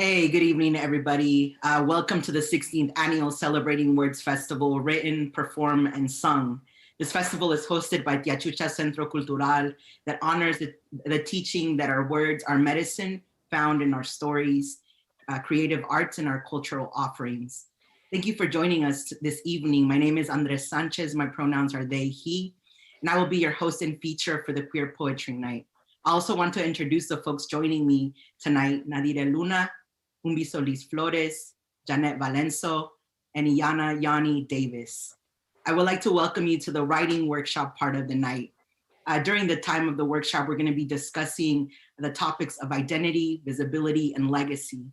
Hey, good evening, everybody. Welcome to the 16th Annual Celebrating Words Festival, written, performed, and sung. This festival is hosted by Tiachucha Centro Cultural that honors the teaching that our words are medicine found in our stories, creative arts, and our cultural offerings. Thank you for joining us this evening. My name is Andres Sanchez. My pronouns are they, he, and I will be your host and feature for the Queer Poetry Night. I also want to introduce the folks joining me tonight: Nadira Luna, Umbi Solis Flores, Janet Valenzo, and Iana Yanni Davis. I would like to welcome you to the writing workshop part of the night. During the time of the workshop, we're going to be discussing the topics of identity, visibility, and legacy.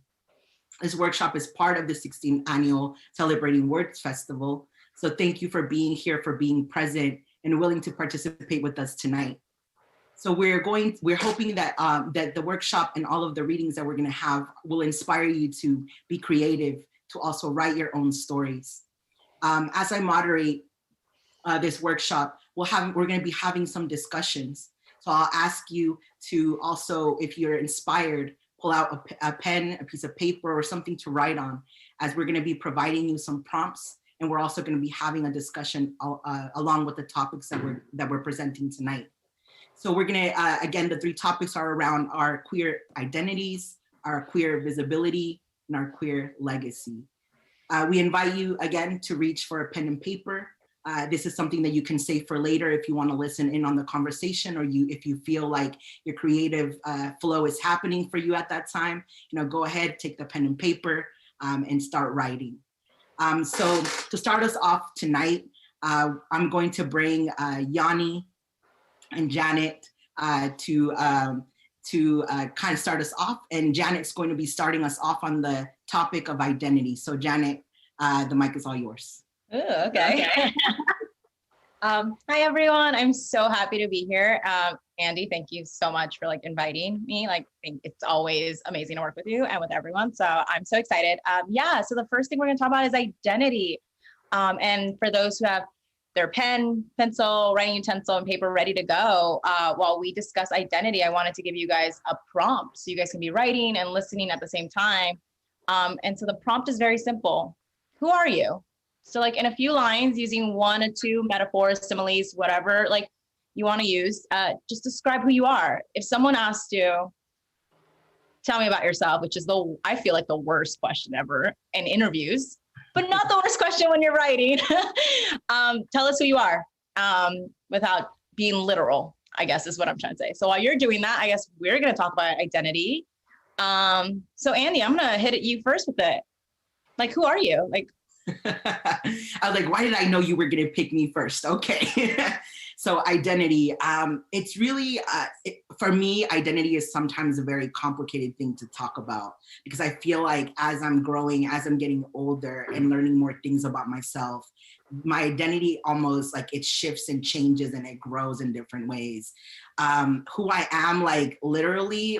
This workshop is part of the 16th Annual Celebrating Words Festival. So thank you for being here, for being present, and willing to participate with us tonight. So we're hoping that that the workshop and all of the readings that we're going to have will inspire you to be creative, to also write your own stories. As I moderate this workshop, we're going to be having some discussions. So I'll ask you to also, if you're inspired, pull out a pen, a piece of paper, or something to write on, as we're going to be providing you some prompts, and we're also going to be having a discussion along with the topics that we're presenting tonight. So we're going to, again, the 3 topics are around our queer identities, our queer visibility, and our queer legacy. We invite you, again, to reach for a pen and paper. This is something that you can save for later if you want to listen in on the conversation, or if you feel like your creative flow is happening for you at that time. Go ahead, take the pen and paper, and start writing. So to start us off tonight, I'm going to bring Yanni and Janet to kind of start us off. And Janet's going to be starting us off on the topic of identity. So Janet, the mic is all yours. Ooh, okay. Hi, everyone. I'm so happy to be here. Andy, thank you so much for inviting me. I think it's always amazing to work with you and with everyone. So I'm so excited. So the first thing we're going to talk about is identity. And for those who have their pen, pencil, writing utensil, and paper ready to go, while we discuss identity, I wanted to give you guys a prompt so you guys can be writing and listening at the same time. And so the prompt is very simple. Who are you? So in a few lines, using 1 or 2 metaphors, similes, whatever you want to use, just describe who you are. If someone asked you, tell me about yourself, which is I feel like the worst question ever in interviews, but not the worst question when you're writing. Tell us who you are without being literal, I guess is what I'm trying to say. So while you're doing that, I guess we're going to talk about identity. So Andy, I'm going to hit at you first with it. Who are you? I was like, why did I know you were going to pick me first? Okay. So identity, it's really, for me, identity is sometimes a very complicated thing to talk about, because I feel like as I'm growing, as I'm getting older and learning more things about myself, my identity almost it shifts and changes and it grows in different ways. Who I am, literally,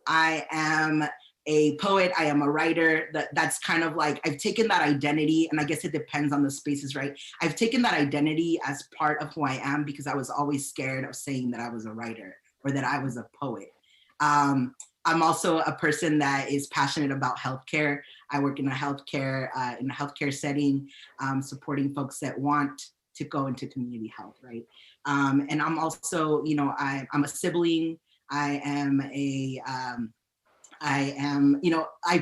I am a poet, I am a writer. That's kind of I've taken that identity, and I guess it depends on the spaces, right? I've taken that identity as part of who I am because I was always scared of saying that I was a writer or that I was a poet. I'm also a person that is passionate about healthcare. I work in a healthcare setting, supporting folks that want to go into community health, right? And I'm also, I'm a sibling. I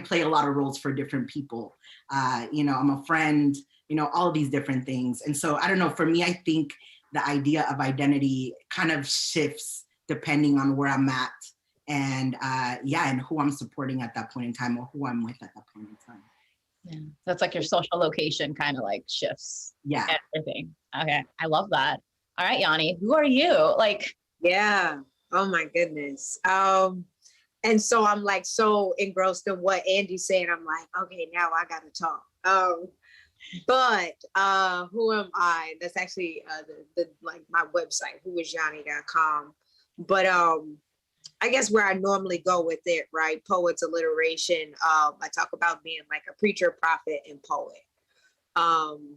play a lot of roles for different people. I'm a friend, all of these different things. And so I don't know, for me, I think the idea of identity kind of shifts depending on where I'm at and and who I'm supporting at that point in time, or who I'm with at that point in time. Yeah, that's your social location kind of shifts. Yeah. Everything. Okay. I love that. All right, Yanni, who are you? Yeah. Oh my goodness. And so I'm so engrossed in what Andy's saying. I'm okay, now I gotta talk. But who am I? That's actually the my website, whoisyanni.com. But I guess where I normally go with it, right? Poets, alliteration. I talk about being a preacher, prophet, and poet.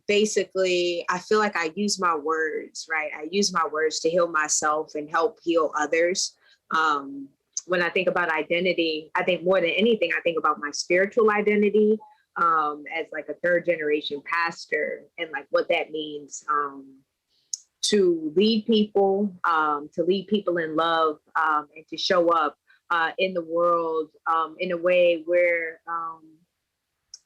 Basically, I feel like I use my words, right? I use my words to heal myself and help heal others. When I think about identity, I think more than anything, I think about my spiritual identity as a 3rd generation pastor, and what that means to lead people in love, and to show up in the world in a way where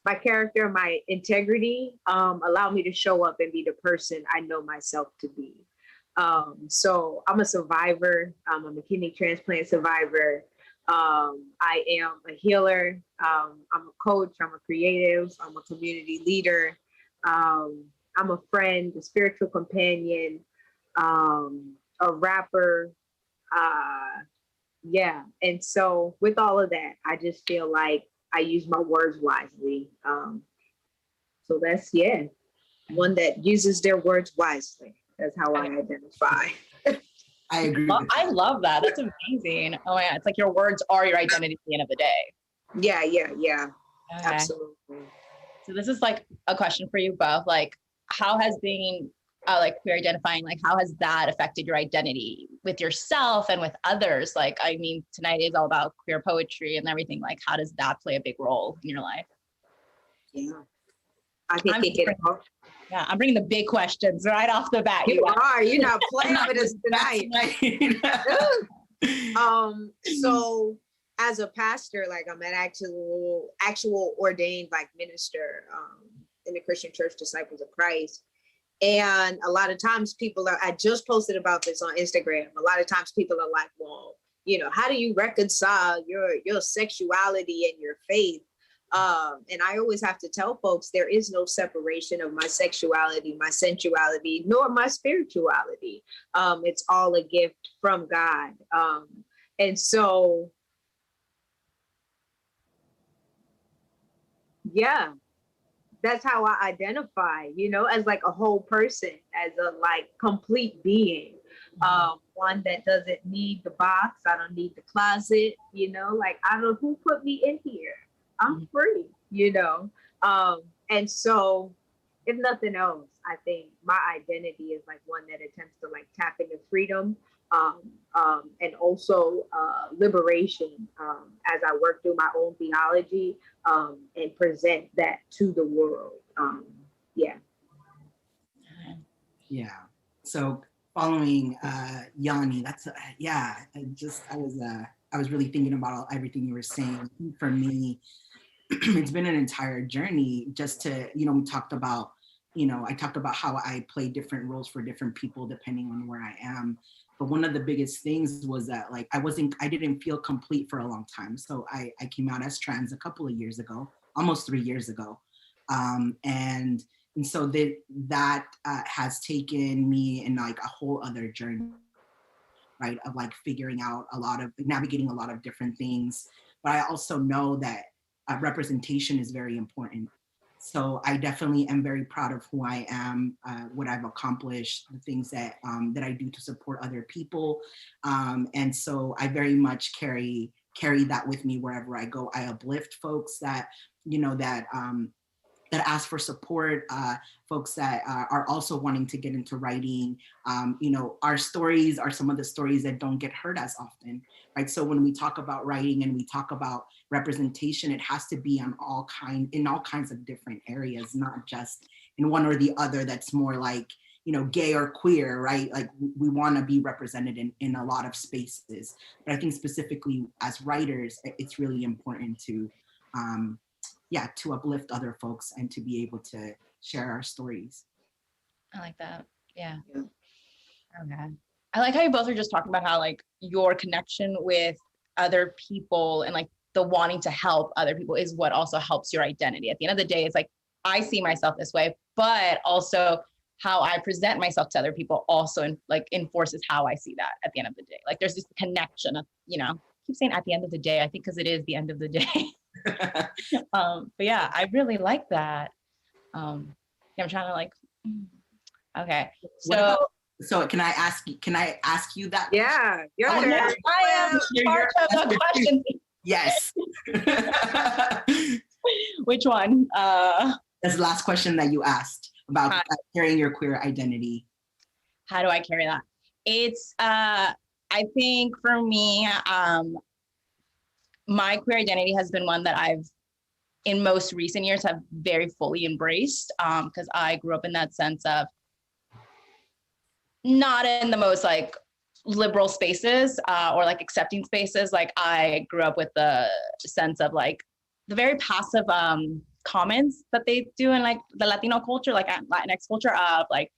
my character, my integrity allow me to show up and be the person I know myself to be. So I'm a survivor. I'm a kidney transplant survivor. I am a healer. I'm a coach. I'm a creative. I'm a community leader. I'm a friend, a spiritual companion, a rapper. And so with all of that, I just feel like I use my words wisely. So that's, one that uses their words wisely. That's how I identify. I agree. I love that. That's amazing. Oh my God. It's like your words are your identity at the end of the day. Yeah, Okay. absolutely. So this is like a question for you both. Like, how has being like queer identifying, like how has that affected your identity with yourself and with others? Like, I mean, tonight is all about queer poetry and everything. Like, how does that play a big role in your life? Yeah, I can kick it off. Yeah, I'm bringing the big questions right off the bat. You're not playing with us tonight. So as a pastor, like I'm an actual ordained like minister in the Christian Church Disciples of Christ. And a lot of times I just posted about this on Instagram. A lot of times people are like, well, how do you reconcile your sexuality and your faith? And I always have to tell folks there is no separation of my sexuality, my sensuality, nor my spirituality. It's all a gift from God. And so, yeah, that's how I identify, as like a whole person, as a like complete being. One that doesn't need the box. I don't need the closet, like I don't know who put me in here. I'm free, and so if nothing else, I think my identity is like one that attempts to like tap into freedom, and also liberation as I work through my own theology and present that to the world. Yeah. So following Yanni, that's I was really thinking about everything you were saying. For me, it's been an entire journey just to, we talked about, I talked about how I play different roles for different people depending on where I am. But one of the biggest things was that like I didn't feel complete for a long time. So I came out as trans a couple of years ago, almost 3 years ago. And so that has taken me in like a whole other journey, right? Of like navigating a lot of different things. But I also know that representation is very important. So I definitely am very proud of who I am, what I've accomplished, the things that I do to support other people. And so I very much carry that with me wherever I go. I uplift folks that ask for support, folks that are also wanting to get into writing. Our stories are some of the stories that don't get heard as often, right? So when we talk about writing and we talk about representation, it has to be in all kinds of different areas, not just in one or the other that's more like, gay or queer, right? Like we want to be represented in a lot of spaces. But I think specifically as writers, it's really important to uplift other folks and to be able to share our stories. I like that. Yeah. Okay. I like how you both are just talking about how like your connection with other people and like the wanting to help other people is what also helps your identity. At the end of the day, it's like, I see myself this way, but also how I present myself to other people also enforces how I see that at the end of the day. Like there's this connection of, I keep saying at the end of the day, I think because it is the end of the day. But yeah, I really like that. I'm trying to like, okay. So can I ask you that? Yeah. Yes, I am part of the question. Yes. Which one? That's the last question that you asked about carrying your queer identity. How do I carry that? It's, I think for me, my queer identity has been one that I've, in most recent years, have very fully embraced, because I grew up in that sense of not in the most like liberal spaces or like accepting spaces. Like I grew up with the sense of like the very passive comments that they do in like the Latino culture, like Latinx culture of like,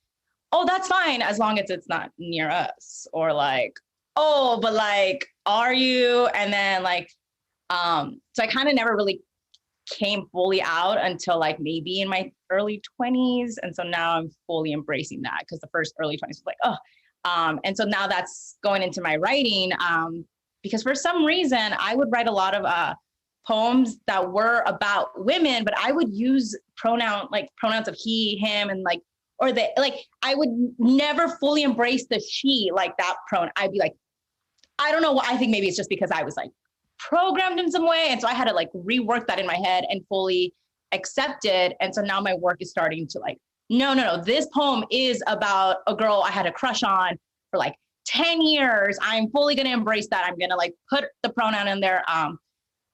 oh, that's fine as long as it's not near us, or like, oh, but like, are you? And then like, so I kind of never really came fully out until like maybe in my early 20s. And so now I'm fully embracing that, because the first early 20s was like, oh, and so now that's going into my writing, because for some reason I would write a lot of poems that were about women, but I would use pronouns of he, him, and like or they, like, I would never fully embrace the she, like that pronoun. I'd be like, I don't know what, I think maybe it's just because I was like programmed in some way. And so I had to like rework that in my head and fully accept it. And so now my work is starting to like, no, this poem is about a girl I had a crush on for like 10 years. I'm fully going to embrace that. I'm going to like put the pronoun in there.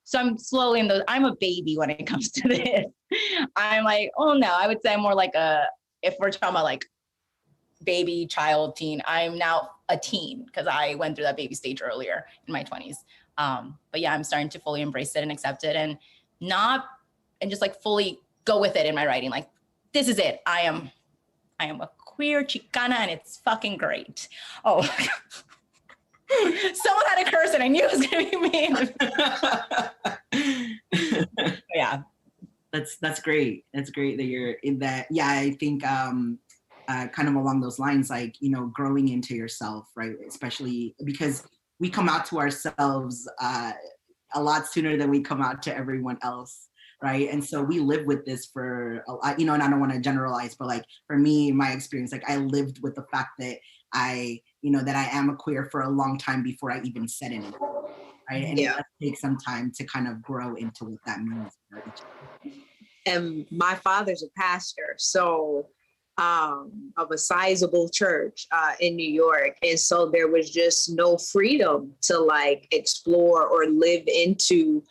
So I'm slowly in those, I'm a baby when it comes to this. I'm like, oh no, I would say I'm more like if we're talking about like baby, child, teen, I'm now a teen because I went through that baby stage earlier in my 20s. But yeah, I'm starting to fully embrace it and accept it and just like fully go with it in my writing. Like, this is it. I am a queer Chicana and it's fucking great. Oh, someone had a curse and I knew it was gonna be me. Yeah. That's great. That's great that you're in that. Yeah, I think kind of along those lines, like, you know, growing into yourself, right? Especially because we come out to ourselves a lot sooner than we come out to everyone else, right? And so we live with this for a lot, you know, and I don't want to generalize, but like for me, my experience, like I lived with the fact that that I am a queer for a long time before I even said anything, right? And it does take some time to kind of grow into what that means for each other. And my father's a pastor, so of a sizable church in New York. And so there was just no freedom to like explore or live into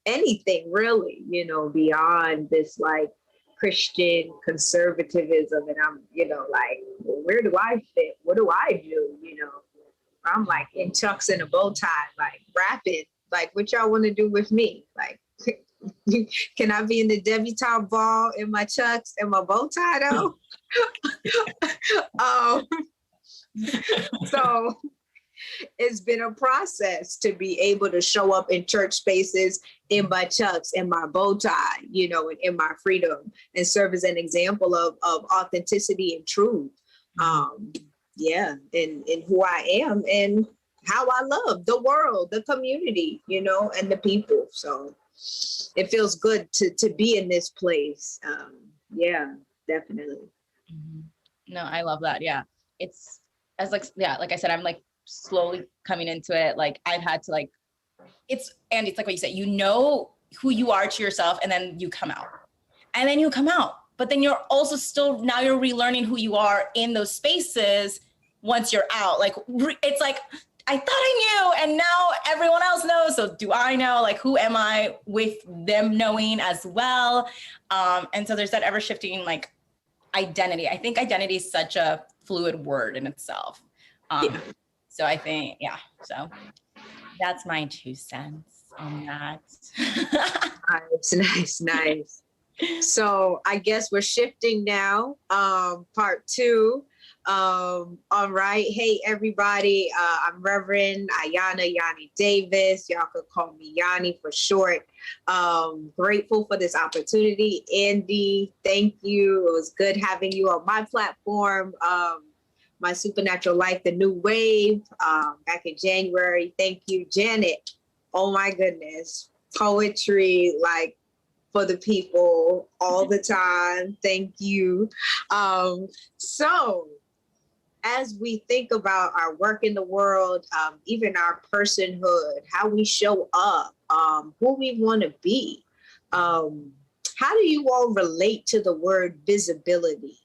anything really, you know, beyond this like Christian conservatism. And I'm, you know, like, well, where do I fit? What do I do? You know, I'm like in chucks and a bow tie, like rapping, like what y'all want to do with me? Like, can I be in the debutante ball in my chucks and my bow tie though? So it's been a process to be able to show up in church spaces in my chucks and my bow tie, you know, and in my freedom, and serve as an example of authenticity and truth. In who I am and how I love the world, the community, you know, and the people. So it feels good to be in this place. Yeah, definitely. No, I love that. Yeah. It's as like I said, I'm like slowly coming into it. Like I've had to like, it's like what you said, you know who you are to yourself, and then you come out. And then you come out. But then you're also still, now you're relearning who you are in those spaces once you're out. Like, it's like, I thought I knew, and now everyone else knows. So do I know? Like, who am I with them knowing as well? And so there's that ever shifting like identity. I think identity is such a fluid word in itself. So I think, so that's my 2 cents on that. Nice. So I guess we're shifting now. Part 2. All right. Hey, everybody. I'm Reverend Ayana Yanni Davis. Y'all could call me Yanni for short. Grateful for this opportunity. Andy, thank you. It was good having you on my platform. My Supernatural Life, The New Wave, back in January. Thank you, Janet. Oh my goodness. Poetry, like, for the people all the time. Thank you. So as we think about our work in the world, even our personhood, how we show up, who we want to be, how do you all relate to the word visibility,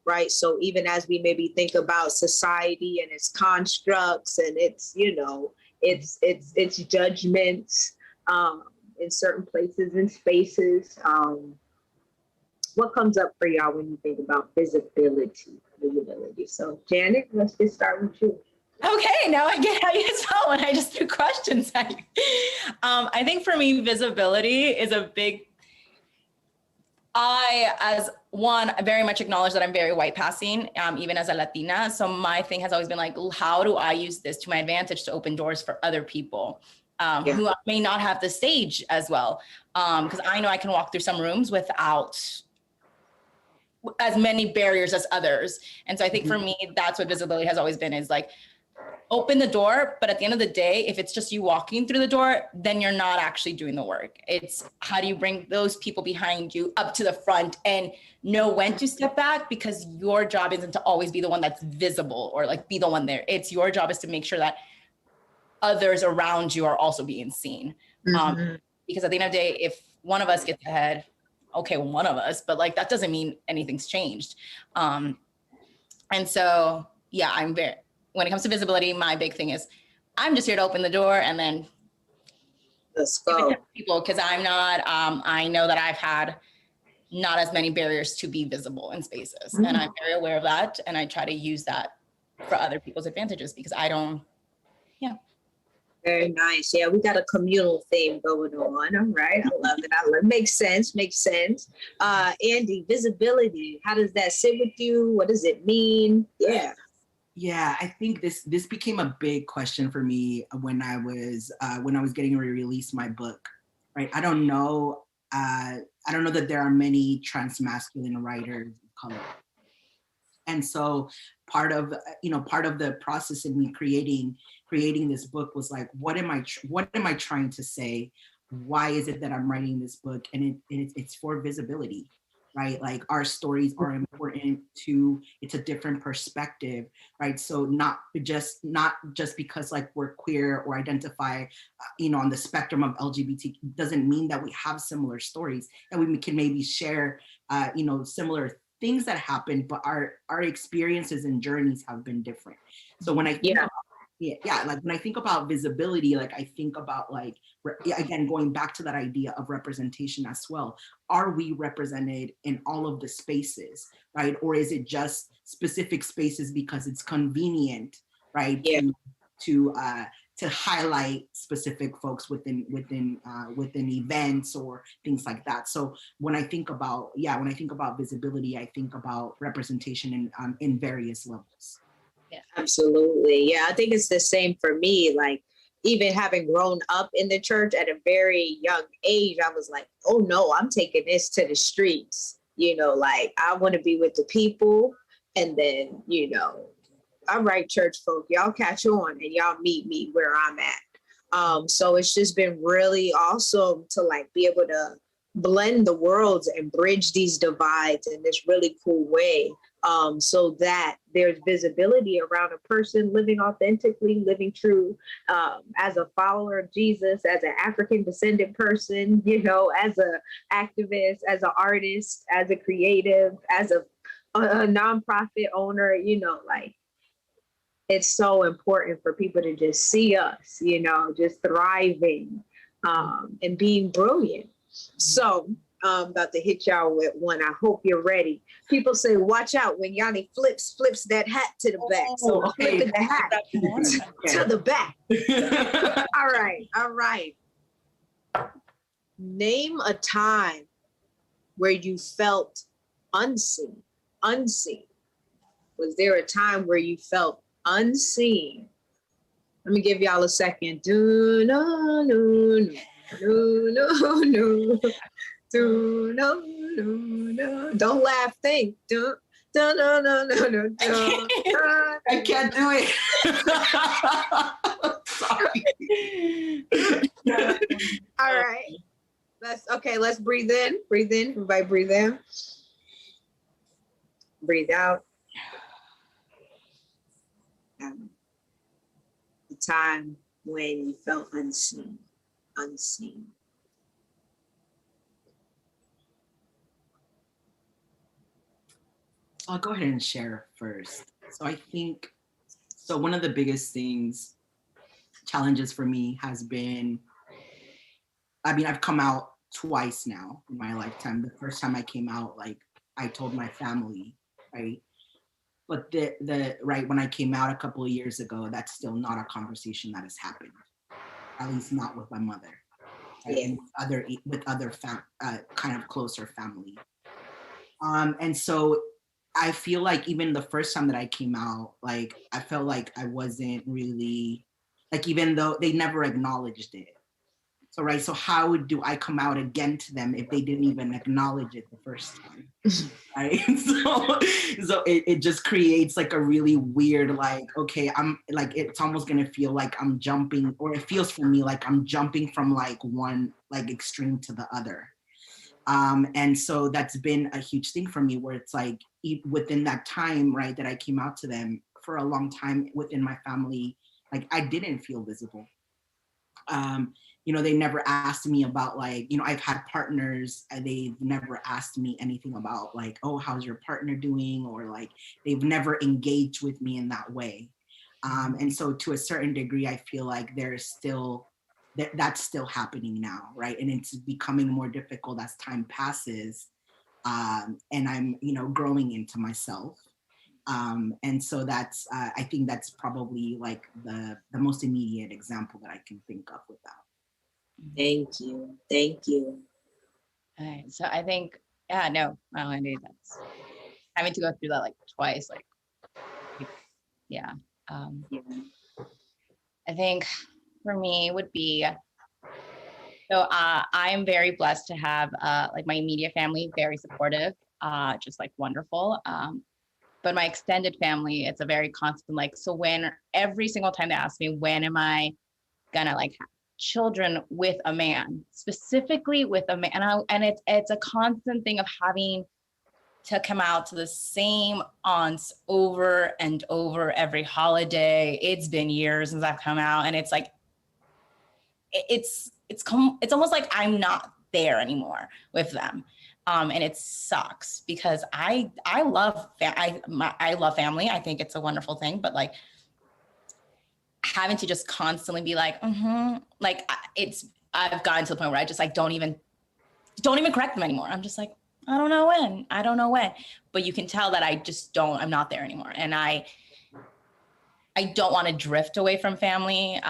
right? So even as we maybe think about society and its constructs and its, you know, its judgments, in certain places and spaces. What comes up for y'all when you think about visibility? So Janet, let's just start with you. Okay, now I get how you felt when I just threw questions at you. I think for me, visibility is a big, I very much acknowledge that I'm very white passing, even as a Latina. So my thing has always been like, how do I use this to my advantage to open doors for other people? Who may not have the stage as well. Because I know I can walk through some rooms without as many barriers as others. And so I think for me, that's what visibility has always been, is like open the door, but at the end of the day, if it's just you walking through the door, then you're not actually doing the work. It's how do you bring those people behind you up to the front and know when to step back, because your job isn't to always be the one that's visible or like be the one there. It's your job is to make sure that others around you are also being seen. Because at the end of the day, if one of us gets ahead, okay, one of us, but like that doesn't mean anything's changed. And so, yeah, when it comes to visibility, my big thing is I'm just here to open the door and then let's go. People, because I'm not, I know that I've had not as many barriers to be visible in spaces. And I'm very aware of that. And I try to use that for other people's advantages because I don't, yeah. Very nice. Yeah, we got a communal theme going on. All right. I love it. Makes sense. Makes sense. Andy, visibility. How does that sit with you? What does it mean? Yeah. Yeah, I think this became a big question for me when I was getting ready to release my book, right? I don't know that there are many transmasculine writers of color. And so part of the process in me creating this book was like, what am I trying to say? Why is it that I'm writing this book? And it's for visibility, right? Like our stories are important it's a different perspective, right? So not just because like we're queer or identify, on the spectrum of LGBT doesn't mean that we have similar stories and we can maybe share, similar things that happen, but our experiences and journeys have been different. So when I think like when I think about visibility, like I think about like, again, going back to that idea of representation as well. Are we represented in all of the spaces, right? Or is it just specific spaces because it's convenient, right? Yeah. To highlight specific folks within events or things like that. So when I think about visibility, I think about representation in various levels. Yeah, absolutely. Yeah, I think it's the same for me. Like, even having grown up in the church at a very young age, I was like, oh no, I'm taking this to the streets. Like I want to be with the people. And then, all right, church folk, y'all catch on and y'all meet me where I'm at. So it's just been really awesome to like be able to blend the worlds and bridge these divides in this really cool way. So that there's visibility around a person living authentically, living true, as a follower of Jesus, as an African descendant person, as a activist, as an artist, as a creative, as a nonprofit owner, like it's so important for people to just see us, just thriving, and being brilliant. So I'm about to hit y'all with one. I hope you're ready. People say, watch out when Yanni flips that hat to the back. So I'm flipping the hat to the back. All right. Name a time where you felt unseen. Was there a time where you felt unseen? Let me give y'all a second. No. Don't laugh. Think. No. I can't do it. Sorry. All right. Let's breathe in. Everybody breathe in. Breathe out. The time when you felt unseen. I'll go ahead and share first. So I think, one of the biggest challenges for me has been, I've come out twice now in my lifetime. The first time I came out, like I told my family, right? But when I came out a couple of years ago, that's still not a conversation that has happened, at least not with my mother, right? Yeah. And with other kind of closer family. And so I feel like even the first time that I came out, like I felt like I wasn't really, like even though they never acknowledged it, So, right, so how do I come out again to them if they didn't even acknowledge it the first time? Right? So it just creates like a really weird, like, okay, I'm like, it's almost gonna feel like I'm jumping, or it feels for me like I'm jumping from like one like extreme to the other. And so that's been a huge thing for me, where it's like within that time, right, that I came out to them, for a long time within my family, like I didn't feel visible. You know, they never asked me about, like, you know, I've had partners and they've never asked me anything about like, oh, how's your partner doing? Or like, they've never engaged with me in that way. And so to a certain degree, I feel like there's still, that's still happening now, right? And it's becoming more difficult as time passes. And I'm, you know, growing into myself. And so that's, I think that's probably like the most immediate example that I can think of with that. Thank you. Thank you. All right. So I think, yeah, no, Andy, that's having to go through that like twice, like, yeah. Yeah. I think for me would be, so I'm very blessed to have like my immediate family, very supportive, just like wonderful. But my extended family, it's a very constant, like, so when every single time they ask me, when am I gonna like have children with a man, specifically with a man, and it's a constant thing of having to come out to the same aunts over and over every holiday. It's been years since I've come out, and it's like it's almost like I'm not there anymore with them. And it sucks because I love I love family. I think it's a wonderful thing, but like having to just constantly be like, like I've gotten to the point where I just like don't even correct them anymore. I'm just like, I don't know when, but you can tell that I'm not there anymore. And I don't want to drift away from family,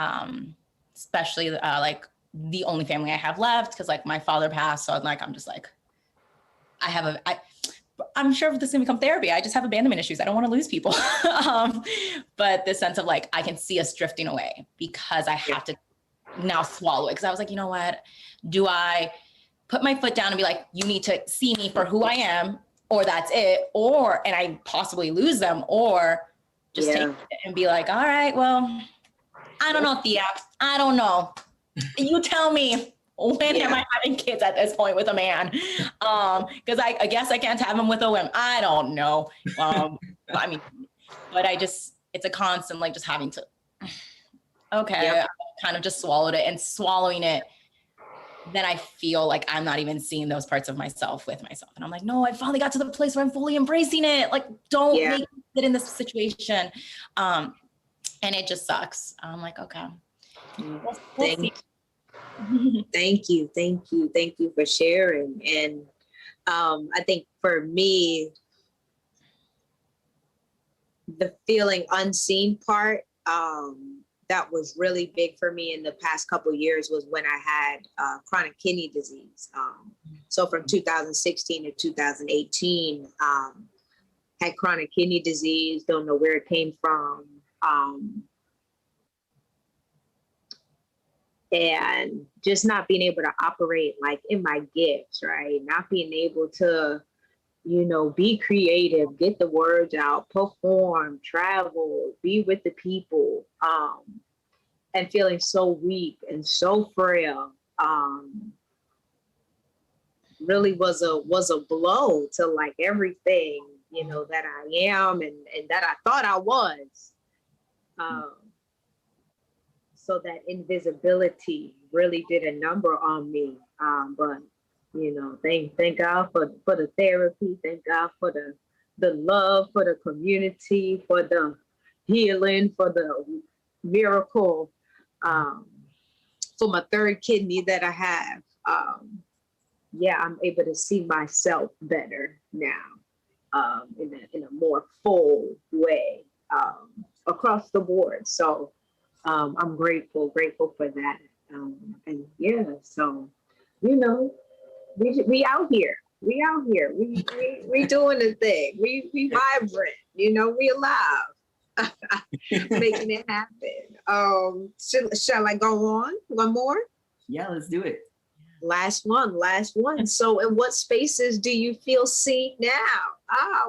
especially like the only family I have left, because like my father passed. So I'm just like, I'm sure this is gonna become therapy. I just have abandonment issues. I don't want to lose people. But the sense of like, I can see us drifting away because I have to now swallow it. Cause I was like, you know what? Do I put my foot down and be like, you need to see me for who I am, or that's it, and I possibly lose them, or just take it and be like, all right, well, I don't know, Thea. I don't know. You tell me. When am I having kids at this point with a man? Because I guess I can't have them with a woman. I don't know. I mean, but it's a constant, like just having to, okay, I kind of just swallowed it, and swallowing it, then I feel like I'm not even seeing those parts of myself with myself. And I'm like, no, I finally got to the place where I'm fully embracing it. Like, don't make me sit in this situation. And it just sucks. I'm like, okay. We'll see. Thank you for sharing. And I think for me, the feeling unseen part, that was really big for me in the past couple of years was when I had chronic kidney disease. So from 2016 to 2018, had chronic kidney disease, don't know where it came from. And just not being able to operate like in my gifts, right? Not being able to, you know, be creative, get the words out, perform, travel, be with the people, and feeling so weak and so frail, really was a blow to like everything, you know, that I am and that I thought I was. So that invisibility really did a number on me. But, you know, thank God for the therapy. Thank God for the love, for the community, for the healing, for the miracle, for my third kidney that I have. I'm able to see myself better now, in a more full way, across the board. So I'm grateful for that. And yeah, so, you know, we out here. We doing the thing. We vibrant, you know, we alive. Making it happen. Shall I go on? One more? Yeah, let's do it. Last one. So in what spaces do you feel seen now?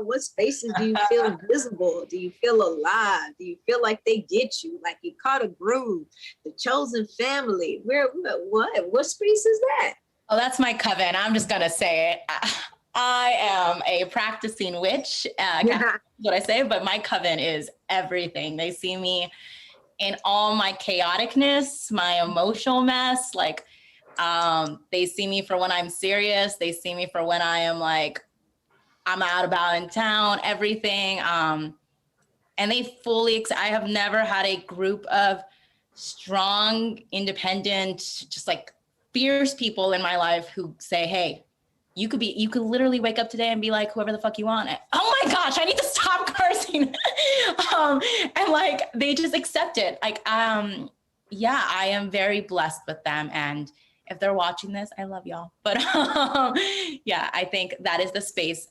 What spaces do you feel visible? Do you feel alive? Do you feel like they get you, like you caught a groove? The chosen family. What space is that? Oh, that's my coven. I'm just gonna say it. I am a practicing witch. That's what I say, but my coven is everything. They see me in all my chaoticness, my emotional mess. Like, they see me for when I'm serious. They see me for when I am like, I'm out about in town, everything. And they fully, I have never had a group of strong, independent, just like fierce people in my life who say, hey, you could literally wake up today and be like whoever the fuck you want. Oh my gosh, I need to stop cursing. And like, they just accept it. Like, yeah, I am very blessed with them. And if they're watching this, I love y'all. But yeah, I think that is the space.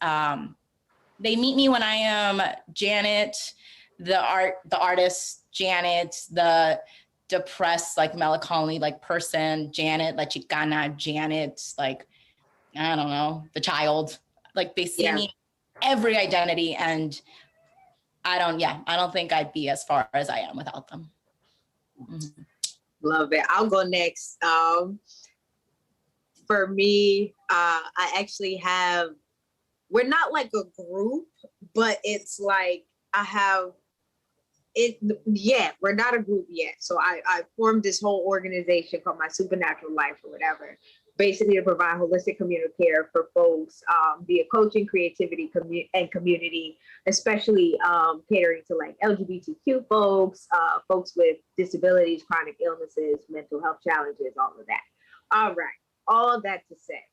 They meet me when I am Janet, the artist, Janet, the depressed, like melancholy, like person, Janet, la chicana, Janet, like, I don't know, the child. Like they see me every identity, and I don't think I'd be as far as I am without them. Mm-hmm. Love it. I'll go next. For me, I actually have, we're not like a group, but it's like I have it yet. We're not a group yet. So I formed this whole organization called My Supernatural Life or whatever, basically to provide holistic community care for folks via coaching, creativity, and community, especially catering to like LGBTQ folks, folks with disabilities, chronic illnesses, mental health challenges, all of that. All right, all of that to say,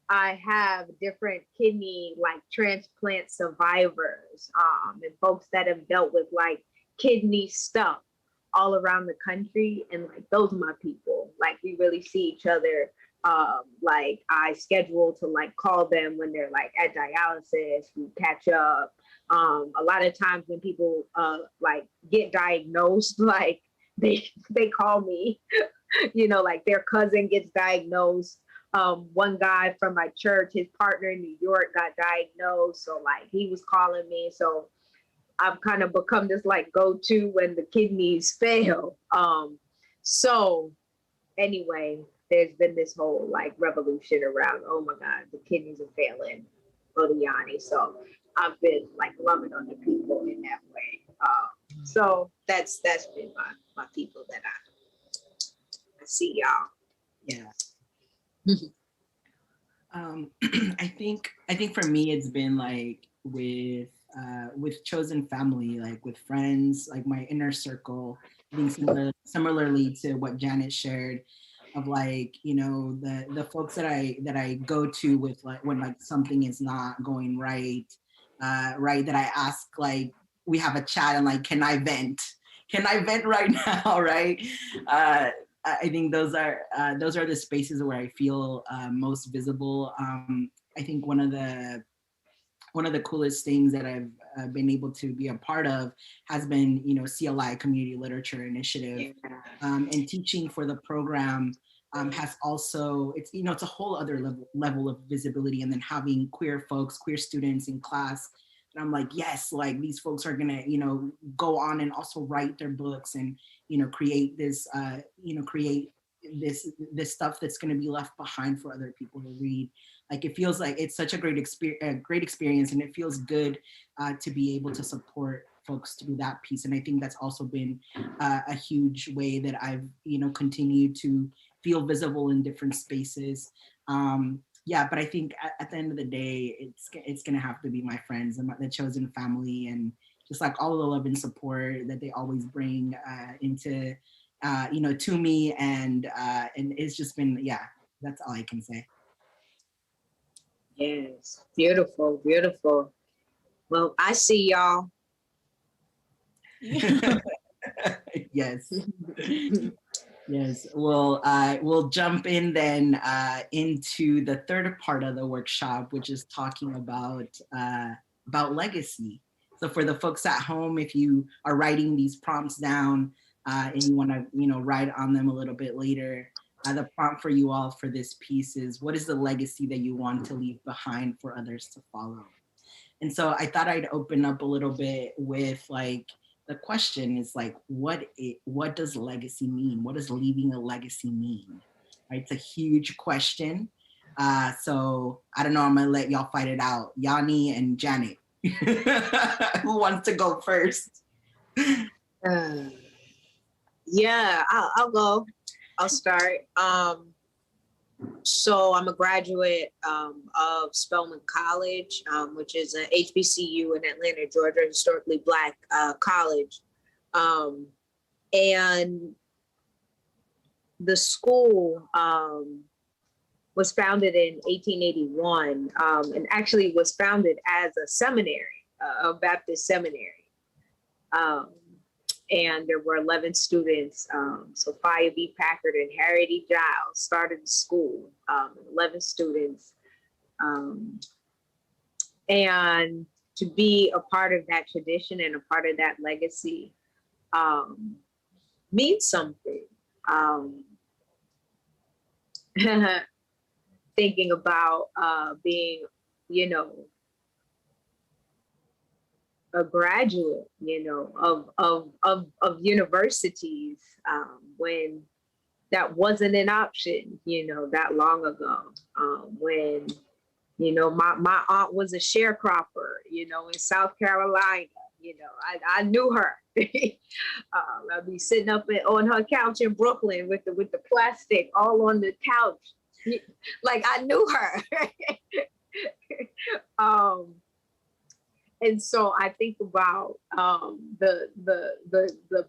I have different kidney like transplant survivors and folks that have dealt with like kidney stuff all around the country. And like, those are my people. Like we really see each other. Like I schedule to like call them when they're like at dialysis, we catch up. A lot of times when people like get diagnosed, like they call me, you know, like their cousin gets diagnosed. One guy from my church, his partner in New York got diagnosed. So like he was calling me. So I've kind of become this like go-to when the kidneys fail. So anyway, there's been this whole like revolution around, oh my God, the kidneys are failing, Odiani. So I've been like loving other people in that way. So that's been my people that I see, y'all. Yeah. I think for me it's been like with chosen family, like with friends, like my inner circle. I think similarly to what Janet shared, of like, you know, the folks that I go to with like when like something is not going right, right, that I ask, like we have a chat and like, can I vent right now, right? I think those are the spaces where I feel most visible. I think one of the coolest things that I've been able to be a part of has been, you know, CLI Community Literature Initiative, and teaching for the program has also, it's, you know, it's a whole other level of visibility, and then having queer folks, queer students in class. And I'm like, yes, like these folks are gonna, you know, go on and also write their books and, you know, create this, this stuff that's gonna be left behind for other people to read. Like it feels like it's such a great experience, and it feels good to be able to support folks to do that piece. And I think that's also been a huge way that I've, you know, continued to feel visible in different spaces. Yeah, but I think at the end of the day, it's gonna have to be my friends and the chosen family, and just like all the love and support that they always bring into, you know, to me, and it's just been, yeah, that's all I can say. Yes, beautiful, beautiful. Well, I see y'all. Yes. Yes, we'll jump in then into the third part of the workshop, which is talking about legacy. So for the folks at home, if you are writing these prompts down and you want to, you know, write on them a little bit later, The prompt for you all for this piece is, what is the legacy that you want to leave behind for others to follow? And so I thought I'd open up a little bit with like, the question is like, what does legacy mean? What does leaving a legacy mean? Right? It's a huge question. So I don't know, I'm gonna let y'all fight it out. Yanni and Janet. Who wants to go first? Yeah, I'll go. I'll start. So I'm a graduate of Spelman College, which is an HBCU in Atlanta, Georgia, historically Black college. And the school was founded in 1881 and actually was founded as a seminary, a Baptist seminary. And there were 11 students. So Faya B. Packard and Harriet E. Giles started the school, 11 students. And to be a part of that tradition and a part of that legacy means something. Thinking about being, you know, a graduate, you know, of universities when that wasn't an option, you know, that long ago. When, you know, my aunt was a sharecropper, you know, in South Carolina. You know, I knew her. I'd be sitting up on her couch in Brooklyn with the plastic all on the couch, like I knew her. And so I think about the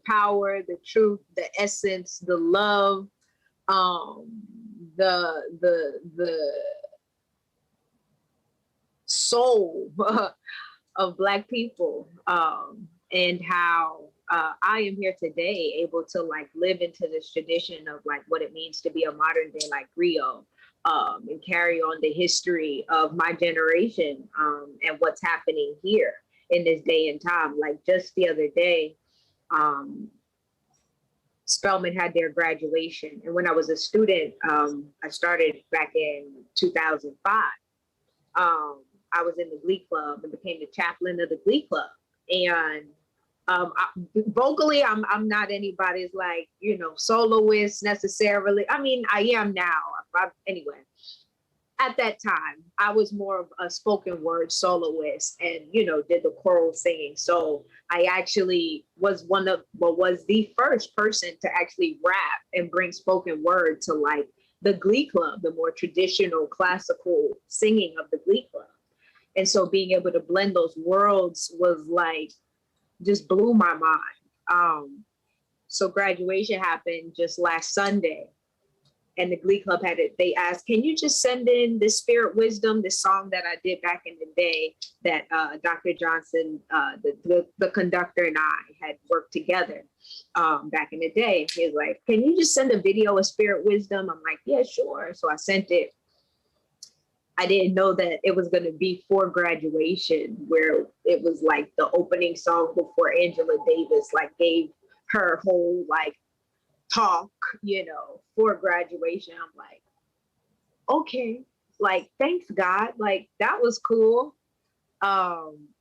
power, the truth, the essence, the love, the soul of Black people, and how I am here today able to like live into this tradition of like what it means to be a modern day like griot. And carry on the history of my generation and what's happening here in this day and time. Like just the other day, Spelman had their graduation. And when I was a student, I started back in 2005. I was in the Glee Club and became the chaplain of the Glee Club. And vocally, I'm not anybody's like, you know, soloist necessarily. I mean, I am now. Anyway, at that time, I was more of a spoken word soloist and, you know, did the choral singing. So I actually was was the first person to actually rap and bring spoken word to like the Glee Club, the more traditional classical singing of the Glee Club. And so being able to blend those worlds was like, just blew my mind. So graduation happened just last Sunday, and the Glee Club had it. They asked, "Can you just send in this Spirit Wisdom, this song that I did back in the day that Dr. Johnson, the conductor, and I had worked together back in the day?" He was like, "Can you just send a video of Spirit Wisdom?" I'm like, "Yeah, sure." So I sent it. I didn't know that it was going to be for graduation, where it was like the opening song before Angela Davis like gave her whole like talk, you know, for graduation. I'm like, okay, like, thanks God, like that was cool.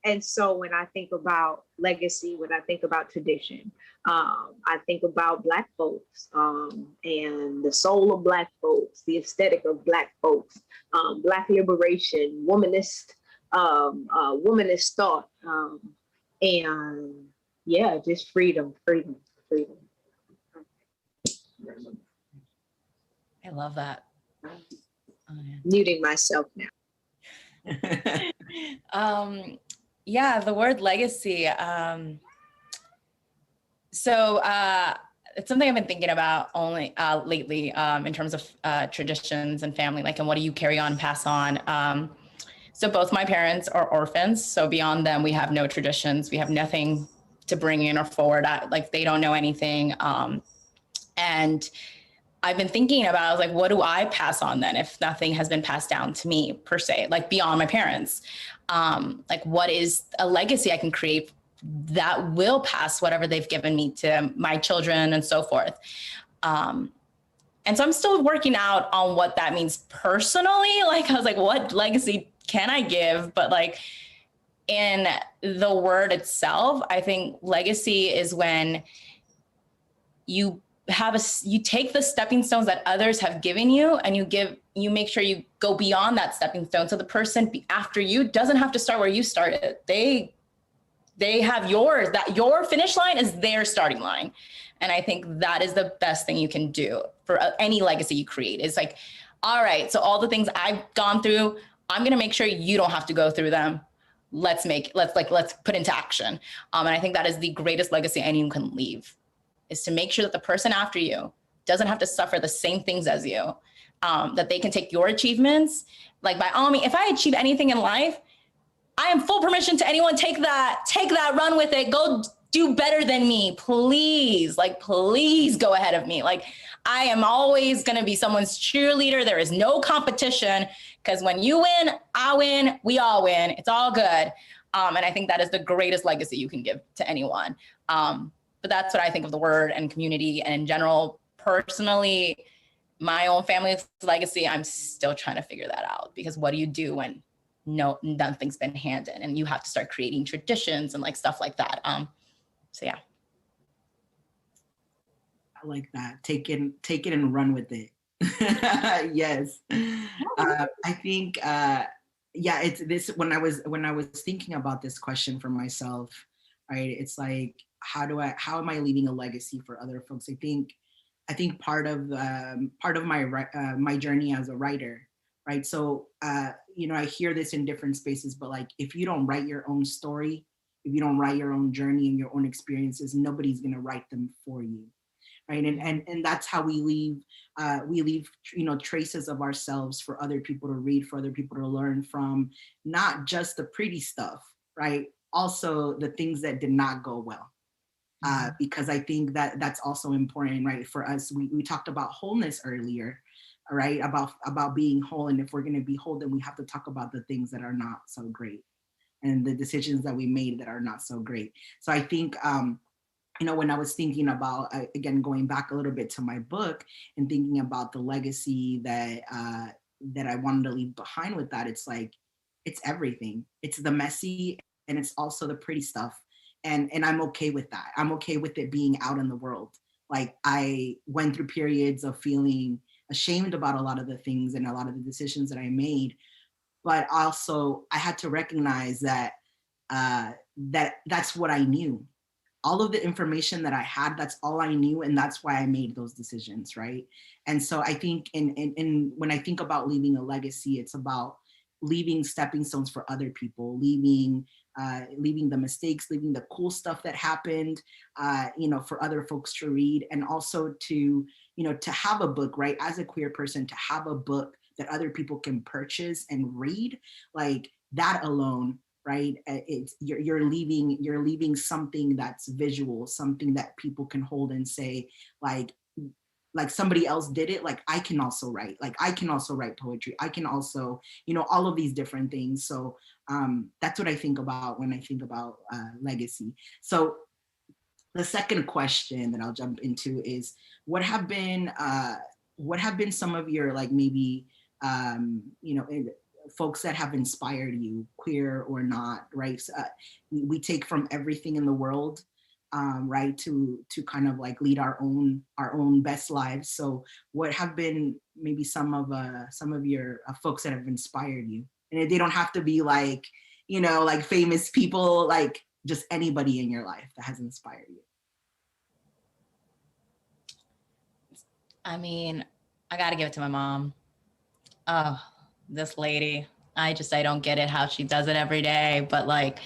And so when I think about legacy, when I think about tradition, I think about Black folks and the soul of Black folks, the aesthetic of Black folks, Black liberation, womanist thought, and yeah, just freedom. I love that. Muting myself now. Yeah, the word legacy. So it's something I've been thinking about only lately in terms of traditions and family, like, and what do you carry on, pass on? So both my parents are orphans. So beyond them, we have no traditions. We have nothing to bring in or forward. Like they don't know anything. And I've been thinking about, I was like, what do I pass on then if nothing has been passed down to me per se, like beyond my parents? Like what is a legacy I can create that will pass whatever they've given me to my children and so forth? And so I'm still working out on what that means personally. Like, I was like, what legacy can I give? But like in the word itself, I think legacy is when you take the stepping stones that others have given you, and you make sure you go beyond that stepping stone. So the person after you doesn't have to start where you started. They have yours, that your finish line is their starting line. And I think that is the best thing you can do for any legacy you create. It's like, all right, so all the things I've gone through, I'm going to make sure you don't have to go through them. Let's put into action. And I think that is the greatest legacy anyone can leave, is to make sure that the person after you doesn't have to suffer the same things as you, that they can take your achievements. Like, by all means, if I achieve anything in life, I am full permission to anyone, take that, run with it, go do better than me, please. Like, please go ahead of me. Like, I am always going to be someone's cheerleader. There is no competition, because when you win, I win, we all win. It's all good. And I think that is the greatest legacy you can give to anyone. But that's what I think of the word and community, and in general. Personally, my own family's legacy, I'm still trying to figure that out, because what do you do when nothing's been handed, and you have to start creating traditions and like stuff like that. So yeah. I like that. Take it and run with it. Yes. I think it's this, when I was thinking about this question for myself, right? It's like, how am I leaving a legacy for other folks? I think part of my journey as a writer, right? So I hear this in different spaces, but like, if you don't write your own story, if you don't write your own journey and your own experiences, nobody's gonna write them for you, right? And that's how we leave traces of ourselves for other people to read, for other people to learn from, not just the pretty stuff, right? Also the things that did not go well. Because I think that's also important, right? For us, we talked about wholeness earlier, right? About being whole. And if we're going to be whole, then we have to talk about the things that are not so great, and the decisions that we made that are not so great. So I think, when I was thinking about, again, going back a little bit to my book and thinking about the legacy that I wanted to leave behind with that, it's like, it's everything. It's the messy, and it's also the pretty stuff. And I'm okay with that. I'm okay with it being out in the world. Like, I went through periods of feeling ashamed about a lot of the things and a lot of the decisions that I made, but also I had to recognize that that's what I knew. All of the information that I had, that's all I knew, and that's why I made those decisions, right? And so I think in when I think about leaving a legacy, it's about leaving stepping stones for other people, leaving the mistakes, leaving the cool stuff that happened, for other folks to read, and also to have a book, right? As a queer person, to have a book that other people can purchase and read, like that alone, right? You're leaving something that's visual, something that people can hold and say, like somebody else did it, like I can also write, poetry, I can also, all of these different things. So that's what I think about when I think about legacy. So the second question that I'll jump into is, what have been some of your, like, maybe folks that have inspired you, queer or not, right? So, we take from everything in the world, right, to kind of like lead our own best lives. So what have been maybe some of your folks that have inspired you? And they don't have to be like, like famous people, like just anybody in your life that has inspired you. I mean, I got to give it to my mom. Oh, this lady, I don't get it how she does it every day, but like,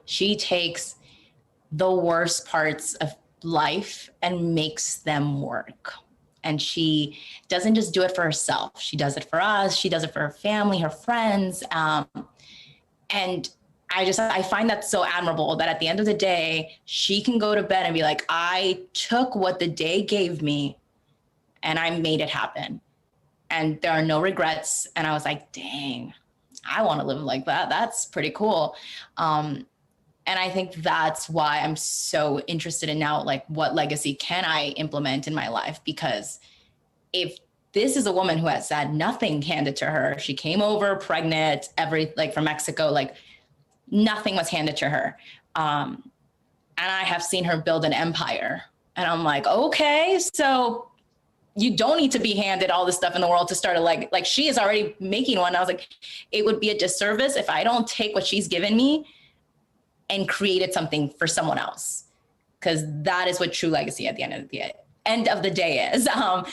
she takes the worst parts of life and makes them work. And she doesn't just do it for herself. She does it for us. She does it for her family, her friends. And I find that so admirable, that at the end of the day, she can go to bed and be like, I took what the day gave me and I made it happen. And there are no regrets. And I was like, dang, I want to live like that. That's pretty cool. And I think that's why I'm so interested in now, like, what legacy can I implement in my life? Because if this is a woman who has had nothing handed to her. She came over pregnant, from Mexico, like nothing was handed to her. And I have seen her build an empire. And I'm like, okay, so you don't need to be handed all this stuff in the world to start like she is already making one. I was like, it would be a disservice if I don't take what she's given me and created something for someone else. Because that is what true legacy at the end of the day is. Now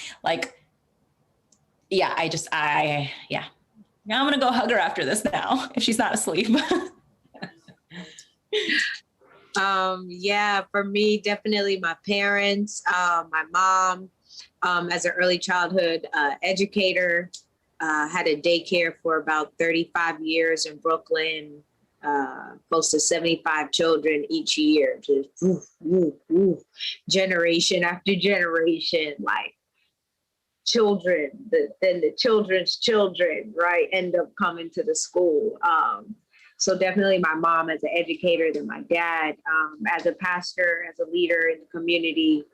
I'm gonna go hug her after this now, if she's not asleep. For me, definitely my parents, my mom, as an early childhood educator, had a daycare for about 35 years in Brooklyn, close to 75 children each year, just generation after generation, like children, then the children's children, right, end up coming to the school. So definitely my mom as an educator, then my dad as a pastor, as a leader in the community,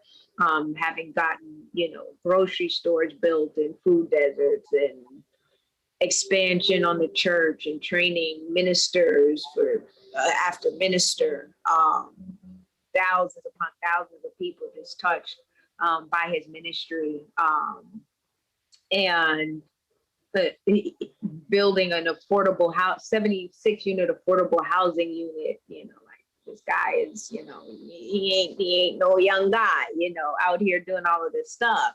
having gotten, grocery stores built and food deserts and expansion on the church and training ministers for after minister, thousands upon thousands of people just touched by his ministry. And building an affordable house, 76 unit affordable housing unit, like this guy is, he ain't no young guy, out here doing all of this stuff.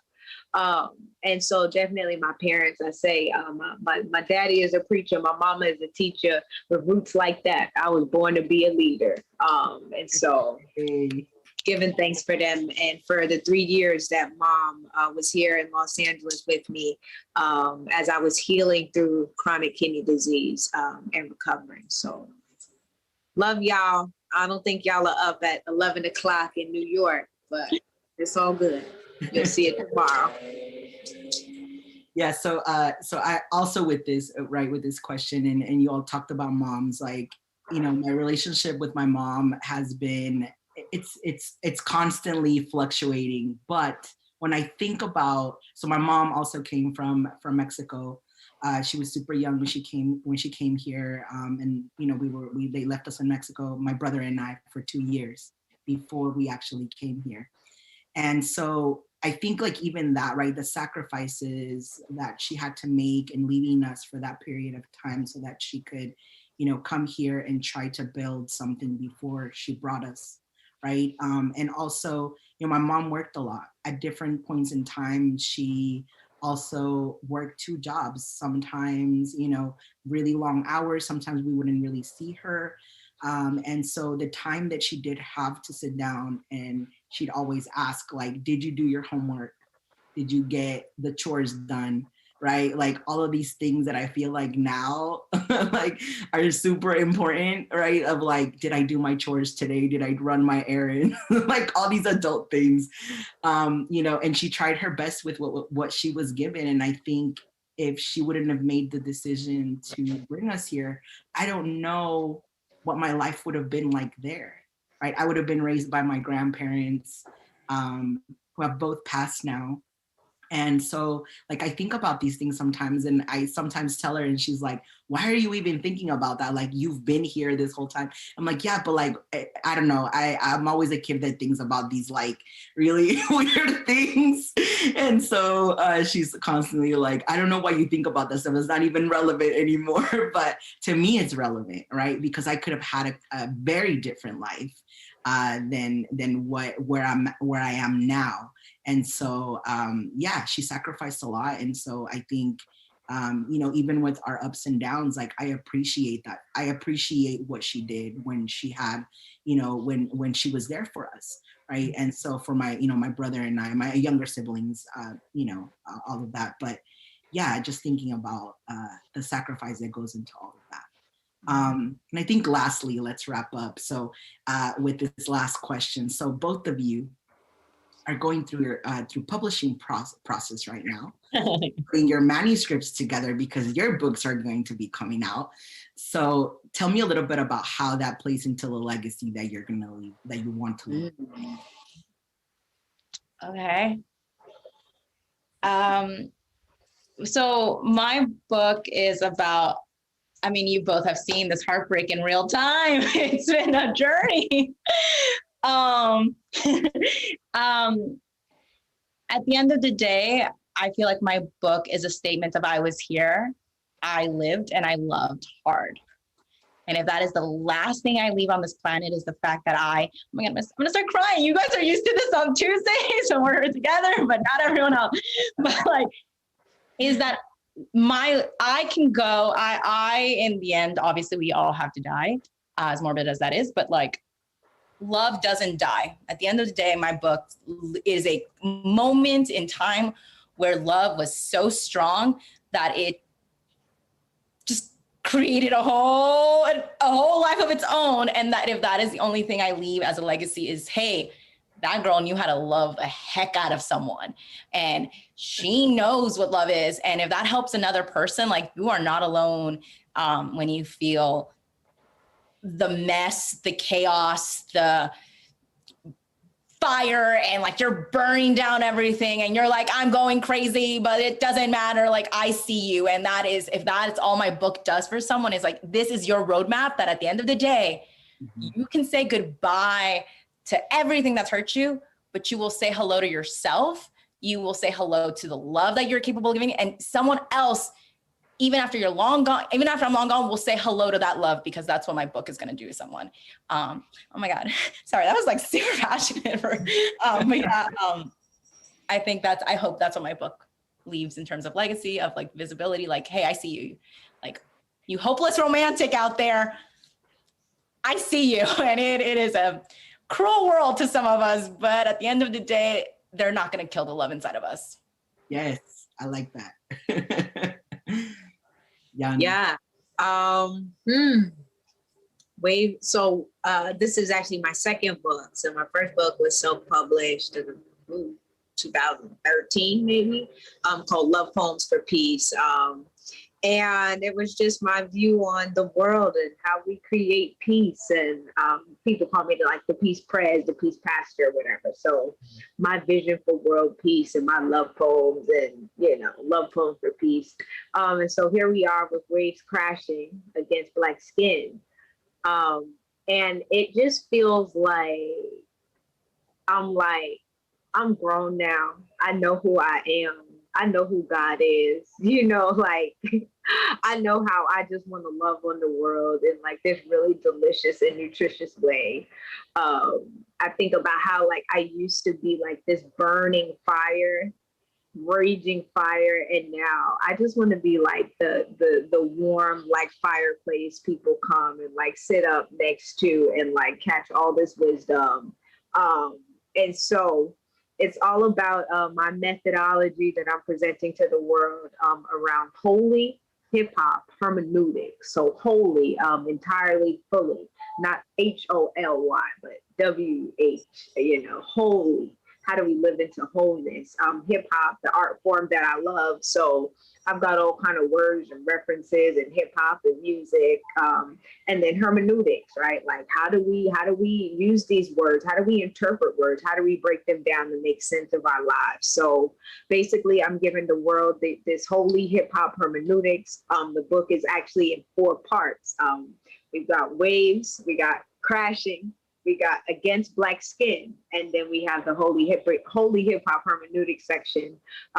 And so definitely my parents, I say, my daddy is a preacher, my mama is a teacher with roots like that. I was born to be a leader. And so giving thanks for them and for the 3 years that mom was here in Los Angeles with me as I was healing through chronic kidney disease and recovering. So love y'all. I don't think y'all are up at 11 o'clock in New York, but it's all good. You'll see it tomorrow. Yeah, so I also with this, right, with this question, and you all talked about moms, like, my relationship with my mom has been, it's constantly fluctuating. But when I think about, so my mom also came from Mexico. She was super young when she came here, and they left us in Mexico, my brother and I, for 2 years before we actually came here. And so I think like even that, right, the sacrifices that she had to make in leaving us for that period of time so that she could, come here and try to build something before she brought us, right? And also, my mom worked a lot at different points in time. She also worked 2 jobs, sometimes, really long hours. Sometimes we wouldn't really see her. And so the time that she did have to sit down, and she'd always ask, like, did you do your homework? Did you get the chores done? Right? Like all of these things that I feel like now like are super important, right? Of like, did I do my chores today? Did I run my errand? Like all these adult things, and she tried her best with what she was given. And I think if she wouldn't have made the decision to bring us here, I don't know what my life would have been like there, right? I would have been raised by my grandparents, who have both passed now. And so like, I think about these things sometimes, and I sometimes tell her, and she's like, why are you even thinking about that? Like, you've been here this whole time. I'm like, yeah, but like, I don't know. I'm always a kid that thinks about these like really weird things. And so she's constantly like, I don't know why you think about this stuff. It's not even relevant anymore. But to me, it's relevant, right? Because I could have had a very different life than where I am now. And so, she sacrificed a lot. And so I think, even with our ups and downs, like I appreciate that. I appreciate what she did when she had, when she was there for us, right? And so for my, my brother and I, my younger siblings, all of that. But yeah, just thinking about the sacrifice that goes into all of that. And I think lastly, let's wrap up. So with this last question. So both of you are going through your through publishing process right now, putting your manuscripts together because your books are going to be coming out. So tell me a little bit about how that plays into the legacy that you're gonna leave, that you want to leave. Okay. So my book is about, I mean, you both have seen this heartbreak in real time. It's been a journey. um, at the end of the day, I feel like my book is a statement of I was here, I lived, and I loved hard. And if that is the last thing I leave on this planet, is the fact that oh my God, I'm gonna start crying. You guys are used to this on Tuesdays when we're together, but not everyone else. But like, is that I can go, in the end, obviously we all have to die, as morbid as that is, but like, love doesn't die. At the end of the day, my book is a moment in time where love was so strong that it just created a whole life of its own. And that if that is the only thing I leave as a legacy is, hey, that girl knew how to love the heck out of someone and she knows what love is. And if that helps another person, like, you are not alone when you feel the mess, the chaos, the fire, and like you're burning down everything and you're like, I'm going crazy, but it doesn't matter. Like, I see you. And that is, if that's all my book does for someone, is like, this is your roadmap that at the end of the day, you can say goodbye to everything that's hurt you, but you will say hello to yourself. You will say hello to the love that you're capable of giving, and someone else, even after you're long gone, even after I'm long gone, will say hello to that love, because that's what my book is going to do to someone. Oh my God, sorry, that was like super passionate for, but yeah, I think I hope that's what my book leaves in terms of legacy, of like visibility, like, hey, I see you, like, you hopeless romantic out there, I see you. And it is a cruel world to some of us, but at the end of the day, they're not going to kill the love inside of us. Yes, I like that. Yeah. Wave. So this is actually my second book. So my first book was self-published in 2013, maybe, called Love Poems for Peace. And it was just my view on the world and how we create peace. And people call me the peace prez, the peace pastor, whatever. So my vision for world peace and my love poems and, love poems for peace. And so here we are with waves crashing against Black skin. And it just feels like I'm grown now. I know who I am. I know who God is, I know how I just want to love on the world in like this really delicious and nutritious way. I think about how I used to be like this burning fire, raging fire. And now I just want to be like the warm, fireplace people come and sit up next to and catch all this wisdom. And so it's all about my methodology that I'm presenting to the world around holy hip hop hermeneutics. So holy, entirely, fully, not HOLY, but WH, holy. How do we live into wholeness? Hip hop, the art form that I love. So I've got all kind of words and references and hip hop and music, and then hermeneutics, right? Like how do we use these words? How do we interpret words? How do we break them down to make sense of our lives? So basically, I'm giving the world this holy hip hop hermeneutics. The book is actually in 4 parts. We've got waves, we got crashing, we got against Black skin, and then we have the holy hip hop hermeneutics section,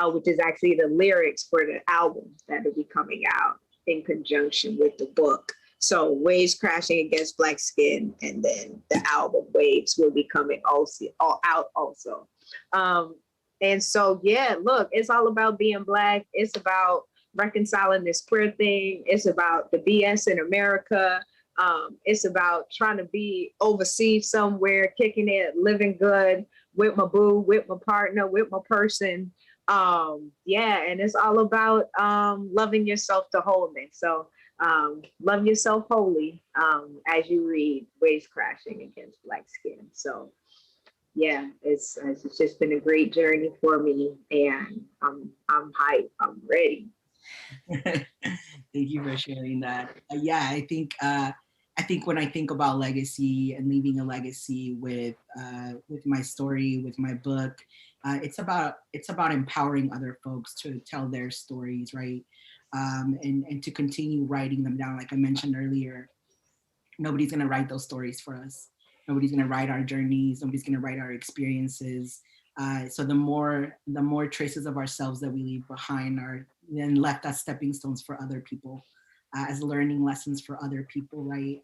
which is actually the lyrics for the album that will be coming out in conjunction with the book. So waves crashing against Black skin, and then the album Waves will be coming out also. And so, yeah, look, it's all about being Black. It's about reconciling this queer thing. It's about the BS in America. It's about trying to be overseas somewhere, kicking it, living good with my boo, with my partner, with my person. And it's all about loving yourself to wholeness. So love yourself wholly as you read Waves Crashing Against Black Skin. So yeah, it's just been a great journey for me, and I'm hyped. I'm ready. Thank you for sharing that. I think when I think about legacy and leaving a legacy with my story, with my book, it's about empowering other folks to tell their stories, right? And to continue writing them down. Like I mentioned earlier, nobody's gonna write those stories for us. Nobody's gonna write our journeys. Nobody's gonna write our experiences. So the more traces of ourselves that we leave behind are then left as stepping stones for other people, as learning lessons for other people, right?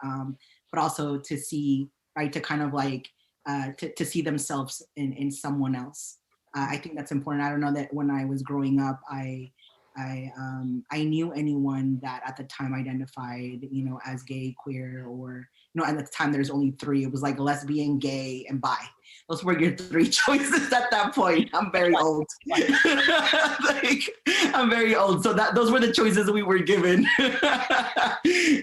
But also to see, right, to kind of like, to see themselves in someone else. I think that's important. I don't know that when I was growing up, I knew anyone that at the time identified, as gay, queer, or, at the time there's only three. It was like lesbian, gay, and bi. Those were your three choices at that point. I'm very old. I'm very old. So those were the choices we were given.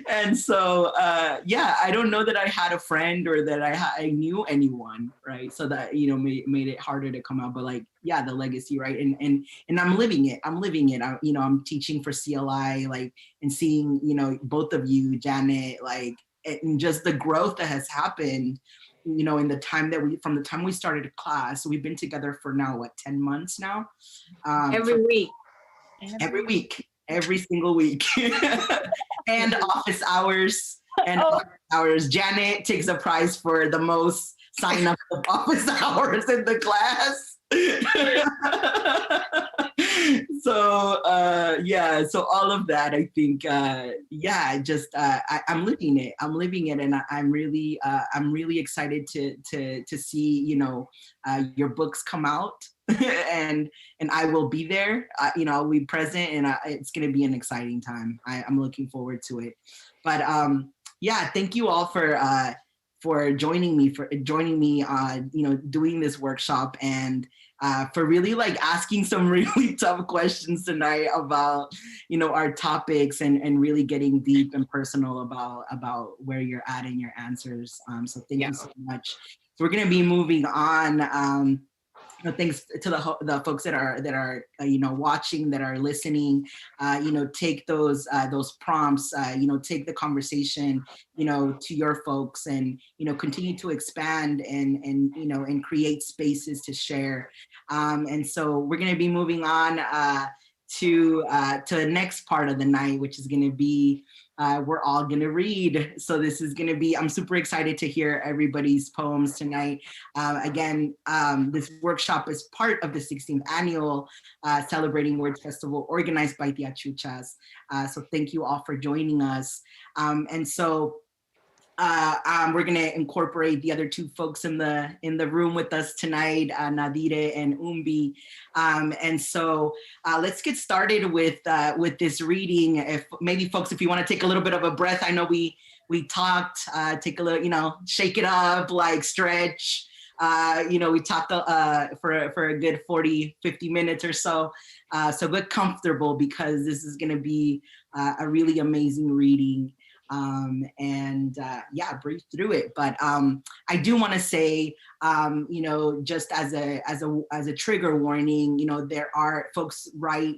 And so, I don't know that I had a friend or that I knew anyone, right? So that, made it harder to come out. But like, yeah, the legacy, right? And I'm living it. I'm teaching for CLI, like, and seeing, both of you, Janet, like, and just the growth that has happened, in the time from the time we started class. We've been together for now, 10 months now? Every week. Every week, every single week. And office hours. And office hours. Janet takes a prize for the most sign-up of office hours in the class. So so all of that, I think, I'm living it, and I'm really excited to see, your books come out. and I will be there, I'll be present, and it's going to be an exciting time. I'm looking forward to it. But thank you all for joining me, doing this workshop, and for really like asking some really tough questions tonight about, our topics, and really getting deep and personal about where you're at in your answers. So thank you so much. So we're going to be moving on. Thanks to the folks that are watching, that are listening. Take those prompts. Take the conversation to your folks, and continue to expand and create spaces to share. And so we're going to be moving on to the next part of the night, which is going to be we're all going to read. So this is going to be, I'm super excited to hear everybody's poems tonight. Again, this workshop is part of the 16th annual Celebrating Words Festival organized by Tiachuchas. So thank you all for joining us. And so we're going to incorporate the other two folks in the room with us tonight, Nadira and Umbi. And so let's get started with this reading. If maybe folks, if you want to take a little bit of a breath, I know we talked, take a little, shake it up, like stretch. We talked for a good 40, 50 minutes or so. So get comfortable, because this is going to be a really amazing reading. Breathe through it. But I do want to say, just as a trigger warning, there are folks write,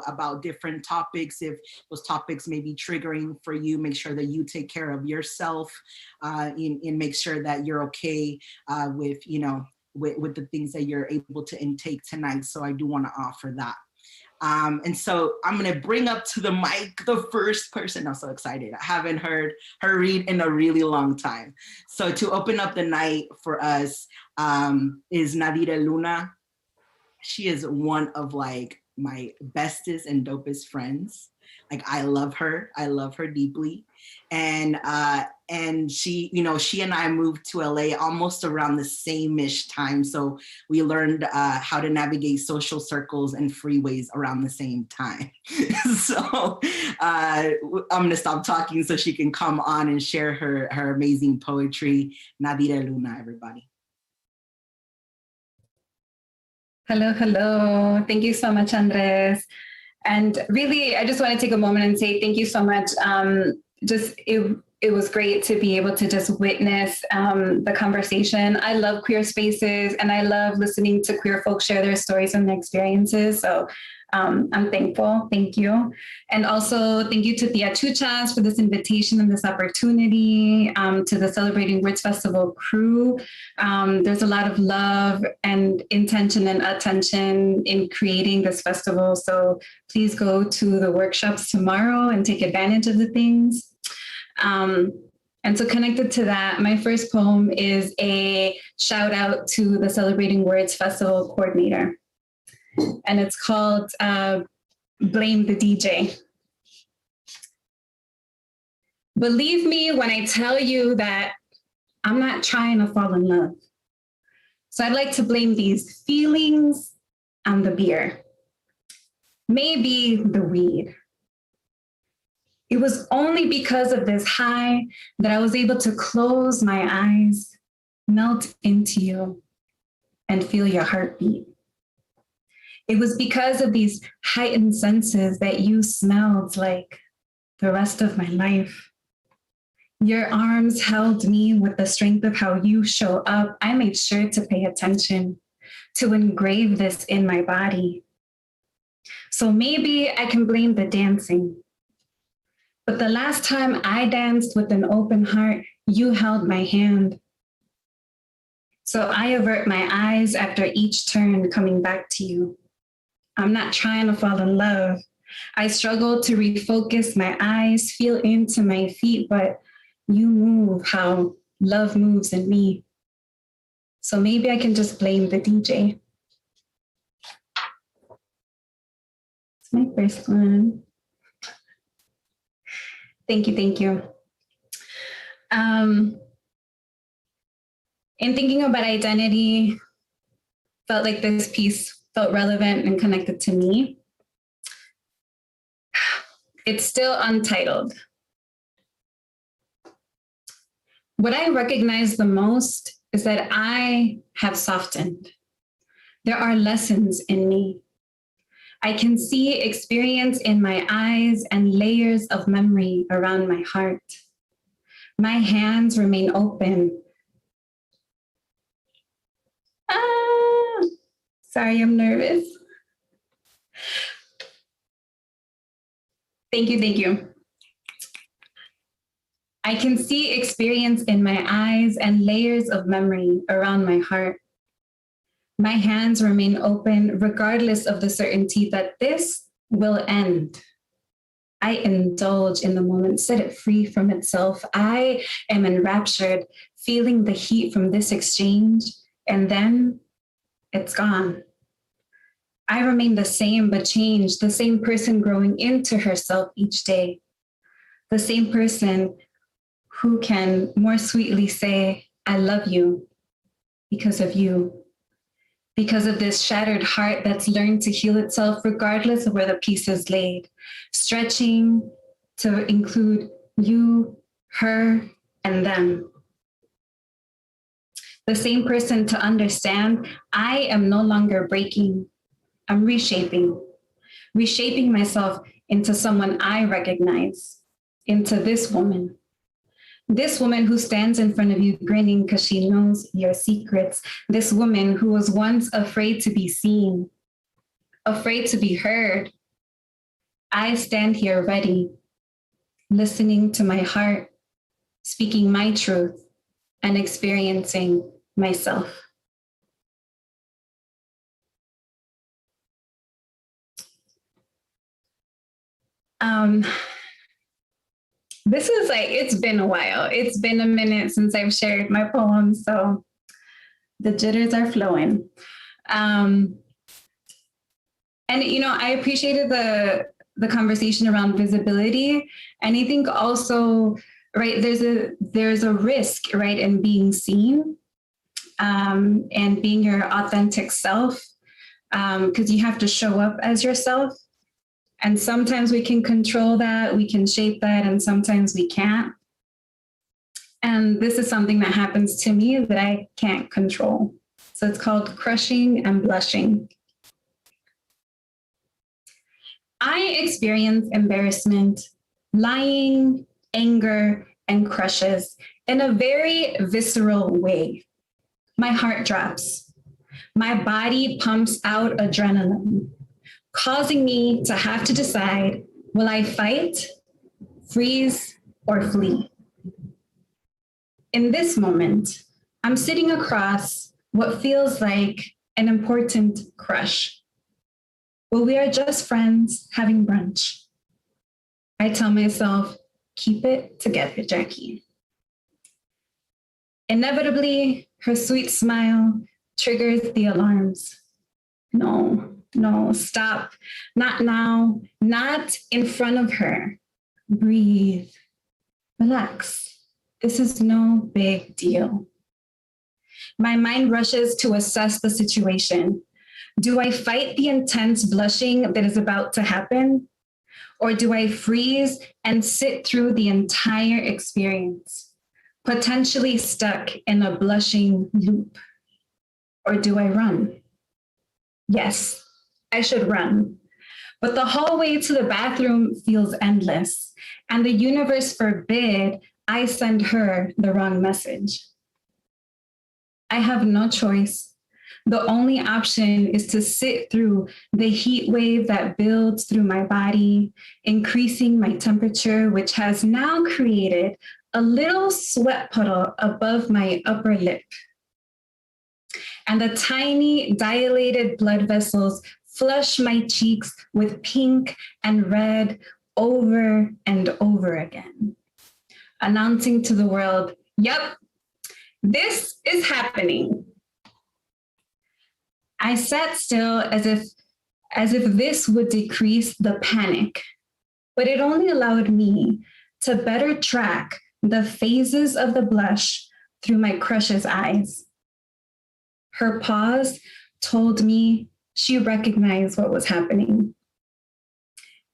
about different topics. If those topics may be triggering for you, make sure that you take care of yourself, and make sure that you're okay with the things that you're able to intake tonight. So I do want to offer that. And so I'm going to bring up to the mic the first person. I'm so excited. I haven't heard her read in a really long time. So to open up the night for us is Nadira Luna. She is one of like my bestest and dopest friends. Like, I love her deeply. And she and I moved to LA almost around the same-ish time. So we learned how to navigate social circles and freeways around the same time. So I'm gonna stop talking so she can come on and share her amazing poetry. Nadira Luna, everybody. Hello. Thank you so much, Andres. And really, I just want to take a moment and say thank you so much. It was great to be able to just witness the conversation. I love queer spaces, and I love listening to queer folks share their stories and their experiences. So I'm thankful. Thank you. And also thank you to Tia Chuchas for this invitation and this opportunity, to the Celebrating Words Festival crew. There's a lot of love and intention and attention in creating this festival. So please go to the workshops tomorrow and take advantage of the things. And so connected to that, my first poem is a shout out to the Celebrating Words Festival coordinator. And it's called Blame the DJ. Believe me when I tell you that I'm not trying to fall in love. So I'd like to blame these feelings on the beer, maybe the weed. It was only because of this high that I was able to close my eyes, melt into you, and feel your heartbeat. It was because of these heightened senses that you smelled like the rest of my life. Your arms held me with the strength of how you show up. I made sure to pay attention, to engrave this in my body. So maybe I can blame the dancing. But the last time I danced with an open heart, you held my hand. So I avert my eyes after each turn coming back to you. I'm not trying to fall in love. I struggle to refocus my eyes, feel into my feet, but you move how love moves in me. So maybe I can just blame the DJ. It's my first one. Thank you, thank you. In thinking about identity, felt like this piece felt relevant and connected to me. It's still untitled. What I recognize the most is that I have softened. There are lessons in me. I can see experience in my eyes and layers of memory around my heart. My hands remain open. Sorry, I'm nervous. Thank you, thank you. I can see experience in my eyes and layers of memory around my heart. My hands remain open regardless of the certainty that this will end. I indulge in the moment, set it free from itself. I am enraptured, feeling the heat from this exchange, and then it's gone. I remain the same, but changed, the same person growing into herself each day, the same person who can more sweetly say, I love you because of you, because of this shattered heart that's learned to heal itself regardless of where the piece is laid, stretching to include you, her, and them. The same person to understand I am no longer breaking, I'm reshaping myself into someone I recognize, into this woman who stands in front of you grinning because she knows your secrets. This woman who was once afraid to be seen, afraid to be heard. I stand here ready, listening to my heart, speaking my truth, and experiencing myself. This is it's been a while. It's been a minute since I've shared my poems, so the jitters are flowing. And, I appreciated the conversation around visibility. And I think also, right, there's a risk, right, in being seen and being your authentic self, because you have to show up as yourself. And sometimes we can control that, we can shape that, and sometimes we can't. And this is something that happens to me that I can't control. So it's called crushing and blushing. I experience embarrassment, lying, anger, and crushes in a very visceral way. My heart drops. My body pumps out adrenaline. causing me to have to decide, will I fight, freeze, or flee? In this moment, I'm sitting across what feels like an important crush. But we are just friends having brunch. I tell myself, keep it together, Jackie. Inevitably, her sweet smile triggers the alarms. No, stop. Not now, not in front of her. Breathe, relax. This is no big deal. My mind rushes to assess the situation. Do I fight the intense blushing that is about to happen? Or do I freeze and sit through the entire experience, potentially stuck in a blushing loop? Or do I run? Yes, I should run. But the hallway to the bathroom feels endless, and the universe forbid I send her the wrong message. I have no choice. The only option is to sit through the heat wave that builds through my body, increasing my temperature, which has now created a little sweat puddle above my upper lip. And the tiny dilated blood vessels flush my cheeks with pink and red over and over again, announcing to the world, yep, this is happening. I sat still as if this would decrease the panic, but it only allowed me to better track the phases of the blush through my crush's eyes. Her pause told me she recognized what was happening.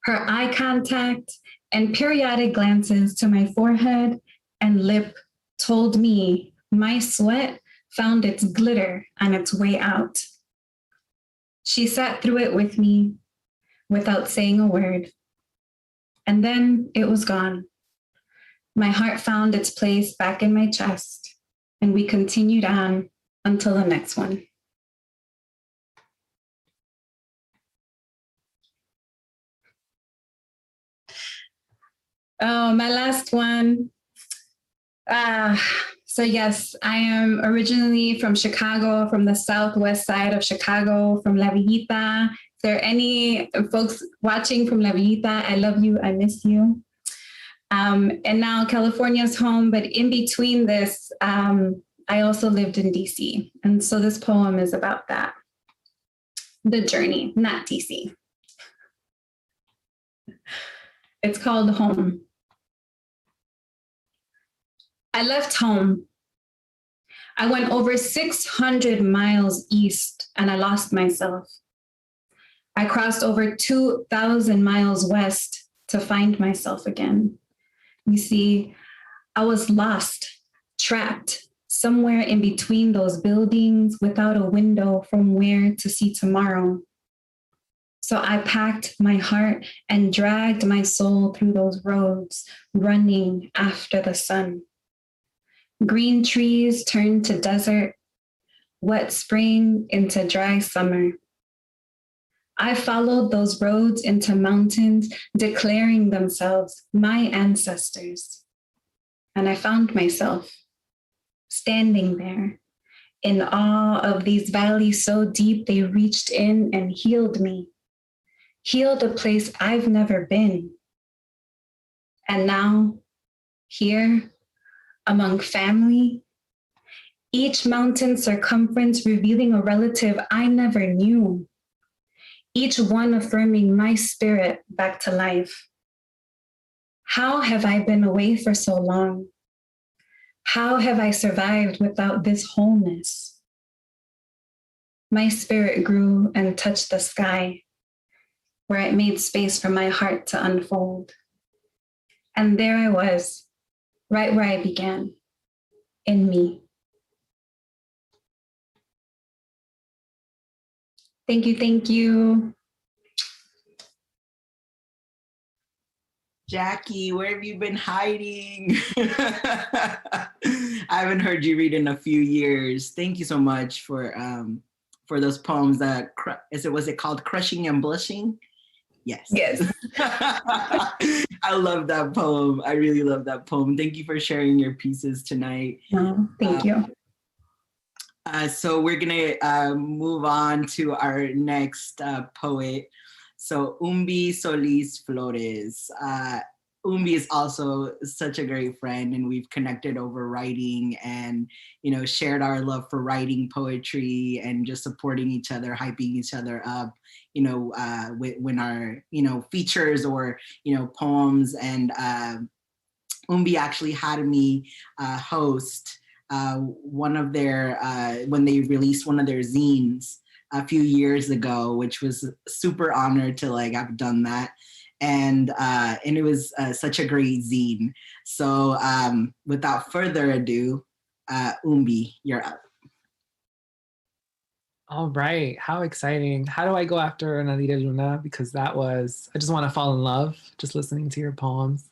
Her eye contact and periodic glances to my forehead and lip told me my sweat found its glitter on its way out. She sat through it with me without saying a word. And then it was gone. My heart found its place back in my chest, and we continued on until the next one. Oh, my last one. So yes, I am originally from Chicago, from the southwest side of Chicago, from La Villita. If there are any folks watching from La Villita, I love you, I miss you. And now California's home, but in between this, I also lived in DC. And so this poem is about that. The journey, not DC. It's called Home. I left home. I went over 600 miles east and I lost myself. I crossed over 2,000 miles west to find myself again. You see, I was lost, trapped somewhere in between those buildings without a window from where to see tomorrow. So I packed my heart and dragged my soul through those roads, running after the sun. Green trees turned to desert, wet spring into dry summer. I followed those roads into mountains, declaring themselves my ancestors. And I found myself standing there in awe of these valleys so deep they reached in and healed me, healed a place I've never been. And now, here, among family, each mountain circumference revealing a relative I never knew, each one affirming my spirit back to life. How have I been away for so long? How have I survived without this wholeness? My spirit grew and touched the sky, where it made space for my heart to unfold. And there I was, right where I began, in me. Thank you, thank you. Jackie, where have you been hiding? I haven't heard you read in a few years. Thank you so much for for those poems that, was it called Crushing and Blushing? Yes. Yes. I love that poem. I really love that poem. Thank you for sharing your pieces tonight. Thank you. So we're gonna move on to our next poet. So Umbi Solis Flores. Umbi is also such a great friend, and we've connected over writing and, shared our love for writing poetry and just supporting each other, hyping each other up, when our, features or, poems. And Umbi actually had me host one of their, when they released one of their zines a few years ago, which was super honored to have done that. And it was such a great zine. So without further ado, Umbi, you're up. All right, how exciting. How do I go after Nadira Luna? Because I just want to fall in love just listening to your poems.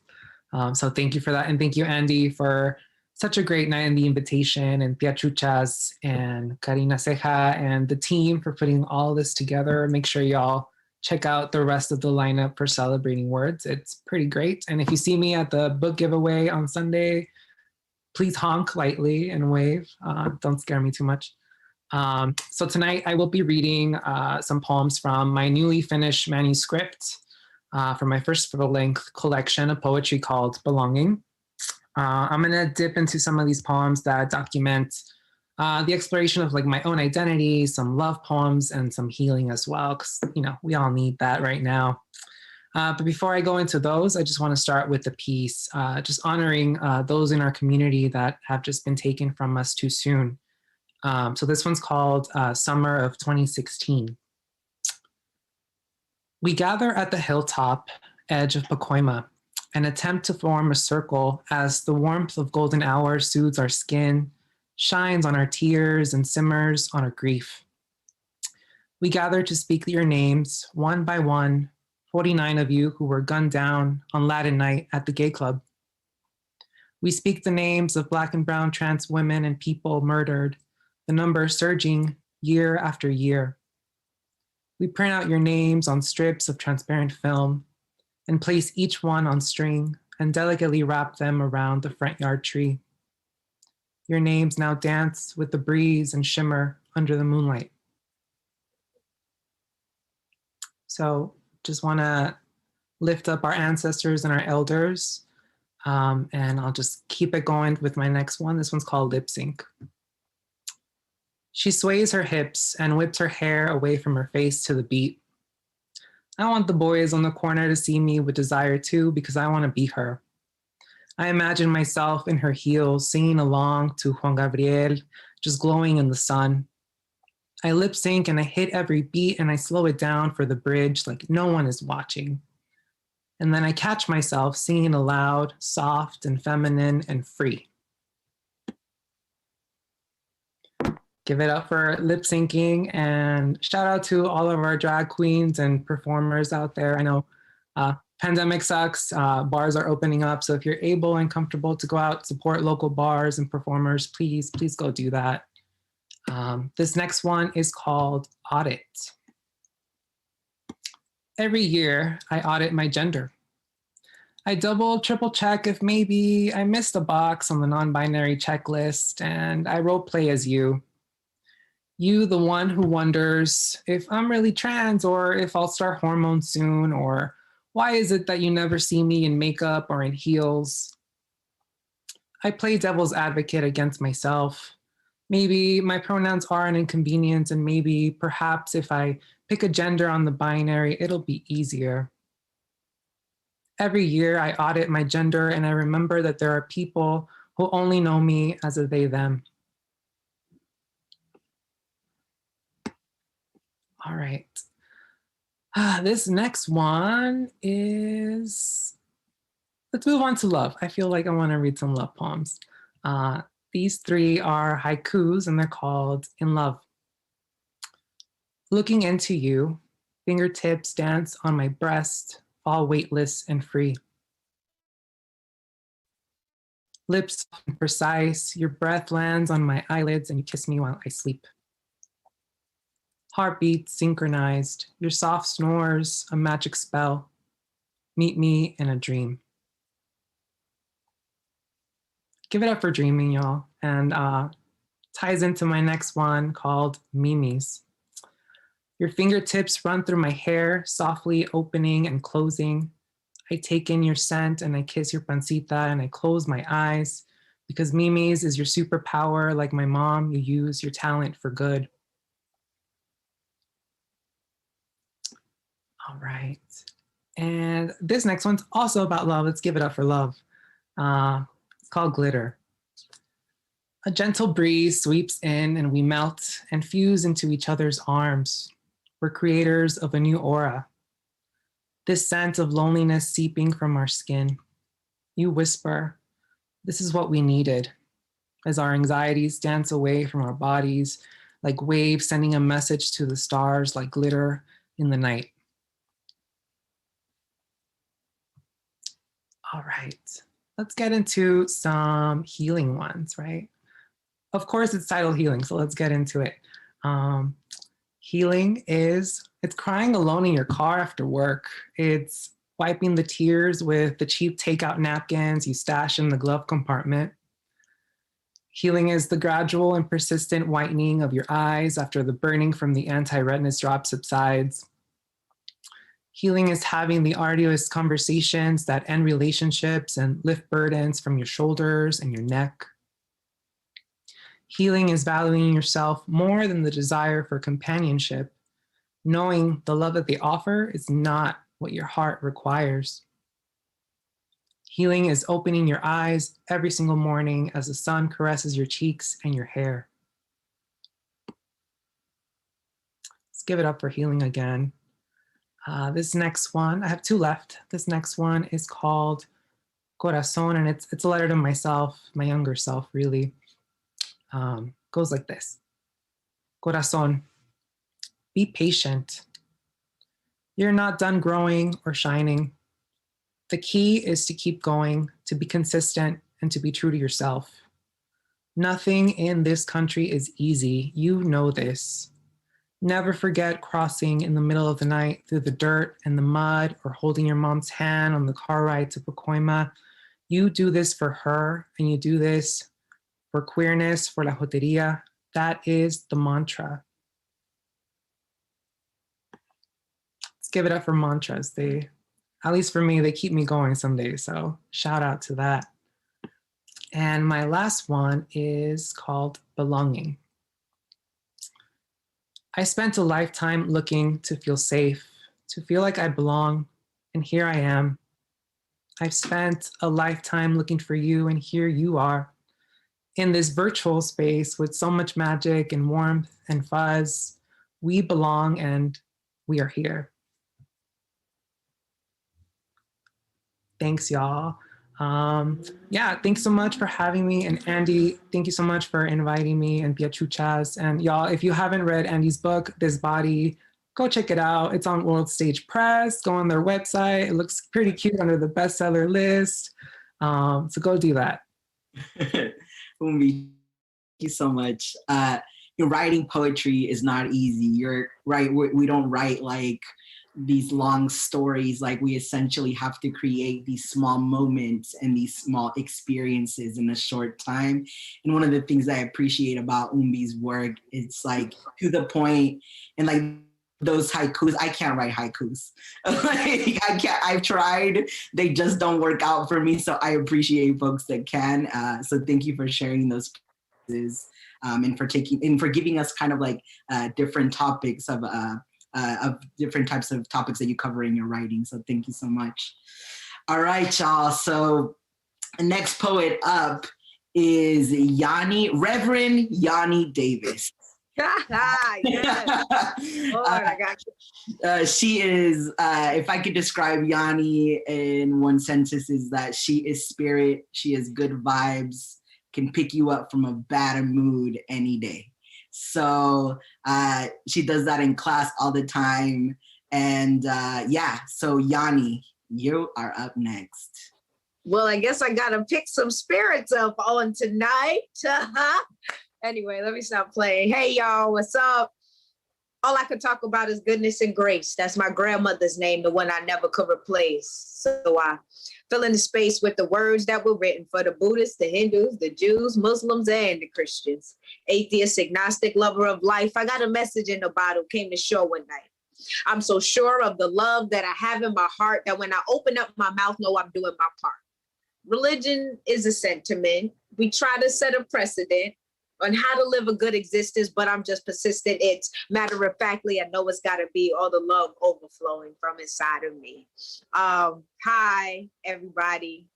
So thank you for that. And thank you, Andy, for such a great night and the invitation, and Tia Chuchas and Karina Ceja and the team for putting all this together. Make sure y'all check out the rest of the lineup for Celebrating Words. It's pretty great. And if you see me at the book giveaway on Sunday, please honk lightly and wave. Don't scare me too much. So tonight I will be reading some poems from my newly finished manuscript from my first full-length collection of poetry called Belonging. I'm gonna dip into some of these poems that document the exploration of my own identity, some love poems, and some healing as well, because we all need that right now. But before I go into those, I just want to start with the piece, just honoring those in our community that have just been taken from us too soon. So this one's called Summer of 2016. We gather at the hilltop edge of Pacoima and attempt to form a circle as the warmth of golden hour soothes our skin, shines on our tears, and simmers on our grief. We gather to speak your names, one by one, 49 of you who were gunned down on Latin night at the gay club. We speak the names of Black and brown trans women and people murdered, the number surging year after year. We print out your names on strips of transparent film and place each one on string and delicately wrap them around the front yard tree. Your names now dance with the breeze and shimmer under the moonlight. So just want to lift up our ancestors and our elders. And I'll just keep it going with my next one. This one's called Lip Sync. She sways her hips and whips her hair away from her face to the beat. I want the boys on the corner to see me with desire too, because I want to be her. I imagine myself in her heels singing along to Juan Gabriel, just glowing in the sun. I lip sync and I hit every beat and I slow it down for the bridge like no one is watching. And then I catch myself singing aloud, soft and feminine and free. Give it up for lip syncing, and shout out to all of our drag queens and performers out there. I know pandemic sucks, bars are opening up. So if you're able and comfortable to go out, support local bars and performers, please go do that. This next one is called Audit. Every year I audit my gender. I double, triple check if maybe I missed a box on the non-binary checklist, and I role play as you. You, the one who wonders if I'm really trans or if I'll start hormones soon, or why is it that you never see me in makeup or in heels? I play devil's advocate against myself. Maybe my pronouns are an inconvenience, and maybe perhaps if I pick a gender on the binary, it'll be easier. Every year I audit my gender and I remember that there are people who only know me as a they, them. All right. This next one is, let's move on to love. I feel like I want to read some love poems. These three are haikus and they're called In Love. Looking into you, fingertips dance on my breast, all weightless and free. Lips precise, your breath lands on my eyelids and you kiss me while I sleep. Heartbeats synchronized, your soft snores, a magic spell. Meet me in a dream. Give it up for dreaming, y'all. And ties into my next one called Mimi's. Your fingertips run through my hair, softly opening and closing. I take in your scent and I kiss your pancita and I close my eyes because Mimi's is your superpower. Like my mom, you use your talent for good. All right. And this next one's also about love. Let's give it up for love. It's called Glitter. A gentle breeze sweeps in and we melt and fuse into each other's arms. We're creators of a new aura. This scent of loneliness seeping from our skin. You whisper, this is what we needed, as our anxieties dance away from our bodies, like waves sending a message to the stars like glitter in the night. All right, let's get into some healing ones, right? Of course, it's titled Healing, so let's get into it. Healing it's crying alone in your car after work. It's wiping the tears with the cheap takeout napkins you stash in the glove compartment. Healing is the gradual and persistent whitening of your eyes after the burning from the anti-redness drop subsides. Healing is having the arduous conversations that end relationships and lift burdens from your shoulders and your neck. Healing is valuing yourself more than the desire for companionship, knowing the love that they offer is not what your heart requires. Healing is opening your eyes every single morning as the sun caresses your cheeks and your hair. Let's give it up for healing again. This next one, I have two left. This next one is called Corazón, and it's a letter to myself, my younger self, really. Goes like this. Corazón, be patient. You're not done growing or shining. The key is to keep going, to be consistent, and to be true to yourself. Nothing in this country is easy. You know this. Never forget crossing in the middle of the night through the dirt and the mud or holding your mom's hand on the car ride to Pacoima. You do this for her, and you do this for queerness, for la joteria. That is the mantra. Let's give it up for mantras. They, at least for me, they keep me going some days. So shout out to that. And my last one is called Belonging. I spent a lifetime looking to feel safe, to feel like I belong, and here I am. I've spent a lifetime looking for you, and here you are. In this virtual space with so much magic and warmth and fuzz, we belong and we are here. Thanks, y'all. Yeah, thanks so much for having me. And Andy, thank you so much for inviting me, and Piachuchas. And y'all, if you haven't read Andy's book, This Body, go check it out. It's on World Stage Press. Go on their website. It looks pretty cute under the bestseller list. So go do that. Umbi, thank you so much. Writing poetry is not easy. You're right. We don't write like these long stories. Like, we essentially have to create these small moments and these small experiences in a short time. And one of the things I appreciate about Umbi's work, it's like to the point, and like those haikus, I can't write haikus. Like, I've tried, they just don't work out for me. So I appreciate folks that can. So thank you for sharing those pieces, and for giving us kind of like different topics of different types of topics that you cover in your writing. So thank you so much. All right, y'all. So the next poet up is Reverend Yanni Davis. Yes. Lord, I got you. She is, if I could describe Yanni in one sentence, is that she is spirit, she is good vibes, can pick you up from a bad mood any day. So she does that in class all the time. And yeah, so Yanni, you are up next. Well, I guess I gotta pick some spirits up on tonight. Anyway, let me stop playing. Hey, y'all, what's up? all I could talk about is goodness and grace. That's my grandmother's name, the one I never could replace. So I fill in the space with the words that were written for the Buddhists, the Hindus, the Jews, Muslims, and the Christians. Atheist, agnostic, lover of life. I got a message in the bottle, came to show one night. I'm so sure of the love that I have in my heart that when I open up my mouth, know I'm doing my part. Religion is a sentiment. We try to set a precedent on how to live a good existence, but I'm just persistent. It's matter-of-factly, I know it's got to be all the love overflowing from inside of me. Hi, everybody.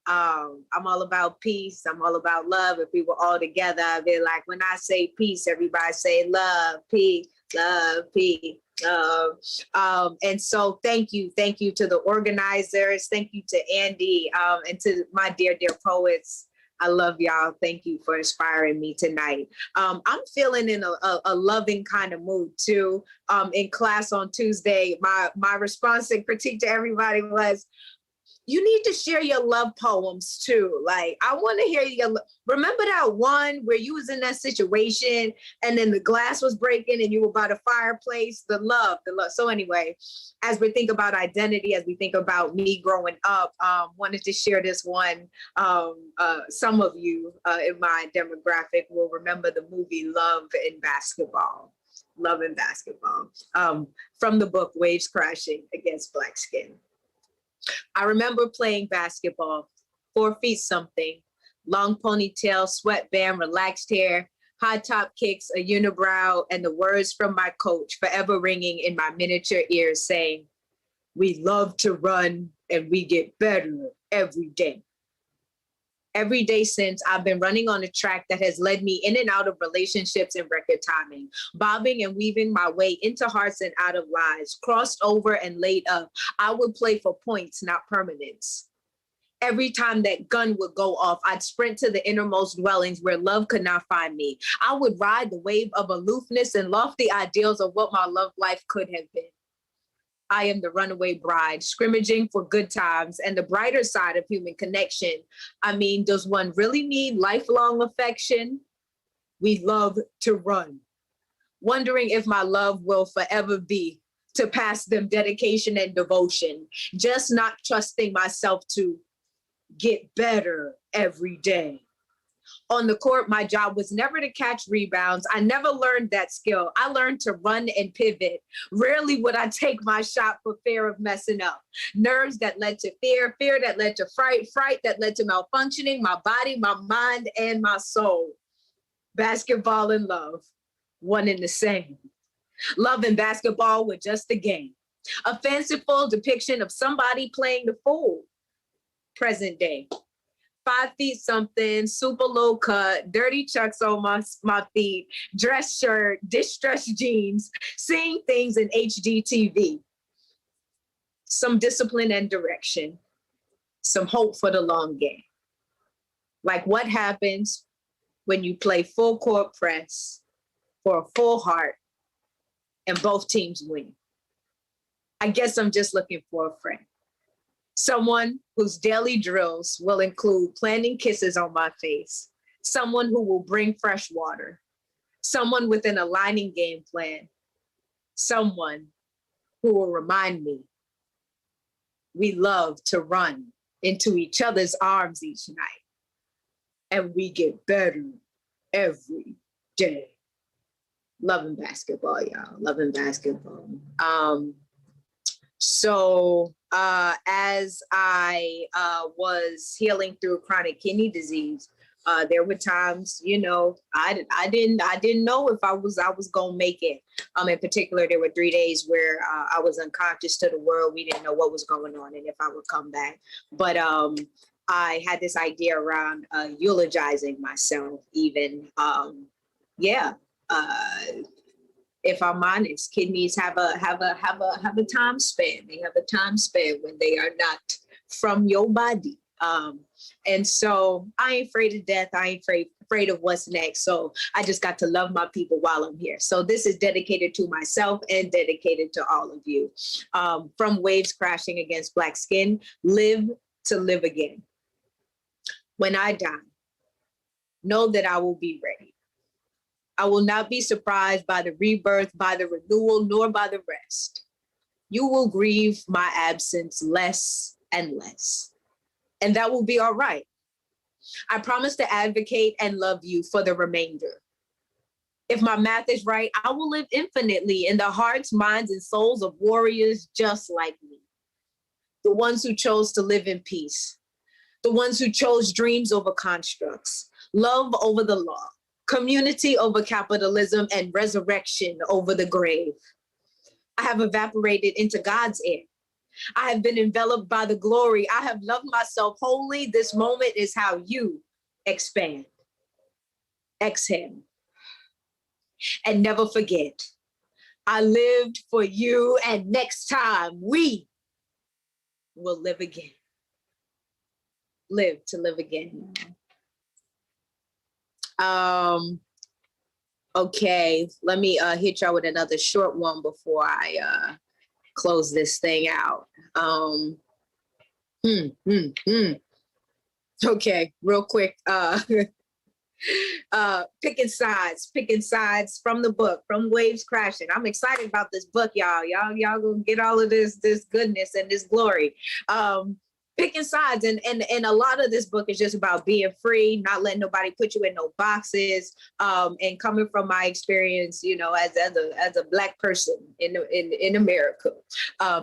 I'm all about peace. I'm all about love. If we were all together, I'd be like, when I say peace, everybody say love, peace, love, peace. And so thank you to the organizers, thank you to Andy, and to my dear poets. I love y'all. Thank you for inspiring me tonight. I'm feeling in a loving kind of mood too. In class on Tuesday, my response and critique to everybody was, you need to share your love poems too. Like, I want to hear you. Remember that one where you was in that situation and then the glass was breaking and you were by the fireplace? The love. So anyway, as we think about identity, as we think about me growing up, wanted to share this one. Some of you in my demographic will remember the movie Love and Basketball. Love and Basketball, from the book Waves Crashing Against Black Skin. I remember playing basketball, 4 feet something, long ponytail, sweatband, relaxed hair, high top kicks, a unibrow, and the words from my coach forever ringing in my miniature ears saying, we love to run and we get better every day. Every day since, I've been running on a track that has led me in and out of relationships in record timing, bobbing and weaving my way into hearts and out of lives, crossed over and laid up. I would play for points, not permanence. Every time that gun would go off, I'd sprint to the innermost dwellings where love could not find me. I would ride the wave of aloofness and lofty ideals of what my love life could have been. I am the runaway bride, scrimmaging for good times and the brighter side of human connection. I mean, does one really need lifelong affection? We love to run. Wondering if my love will forever be to pass them dedication and devotion, just not trusting myself to get better every day. On the court, my job was never to catch rebounds. I never learned that skill. I learned to run and pivot. Rarely would I take my shot for fear of messing up. Nerves that led to fear, fear that led to fright, fright that led to malfunctioning my body, my mind, and my soul. Basketball and love, one and the same. Love and basketball were just a game. A fanciful depiction of somebody playing the fool. Present day. 5 feet something, super low cut, dirty chucks on my feet, dress shirt, distressed jeans, seeing things in HD TV. Some discipline and direction, some hope for the long game. Like what happens when you play full court press for a full heart and both teams win. I guess I'm just looking for a friend. Someone whose daily drills will include planting kisses on my face. Someone who will bring fresh water. Someone with an aligning game plan. Someone who will remind me we love to run into each other's arms each night. And we get better every day. Loving basketball, y'all. Loving basketball. So as I was healing through chronic kidney disease, there were times, you know, I didn't know if I was gonna make it. In particular, there were 3 days where I was unconscious to the world. We didn't know what was going on and if I would come back. But I had this idea around eulogizing myself, even. If I'm honest, kidneys have a time span. They have a time span when they are not from your body. And so I ain't afraid of death. I ain't afraid of what's next. So I just got to love my people while I'm here. So this is dedicated to myself and dedicated to all of you. From Waves Crashing Against Black Skin, live to live again. When I die, know that I will be ready. I will not be surprised by the rebirth, by the renewal, nor by the rest. You will grieve my absence less and less, and that will be all right. I promise to advocate and love you for the remainder. If my math is right, I will live infinitely in the hearts, minds, and souls of warriors just like me. The ones who chose to live in peace. The ones who chose dreams over constructs, love over the law, community over capitalism, and resurrection over the grave. I have evaporated into God's air. I have been enveloped by the glory. I have loved myself wholly. This moment is how you expand. Exhale. And never forget, I lived for you, and next time we will live again. Live to live again. Okay, let me hit y'all with another short one before I close this thing out. Okay, real quick. Picking sides from the book, from Waves Crashing. I'm excited about this book, y'all. Y'all gonna get all of this goodness and this glory. Picking sides, and a lot of this book is just about being free, not letting nobody put you in no boxes, and coming from my experience, you know, as a Black person in America,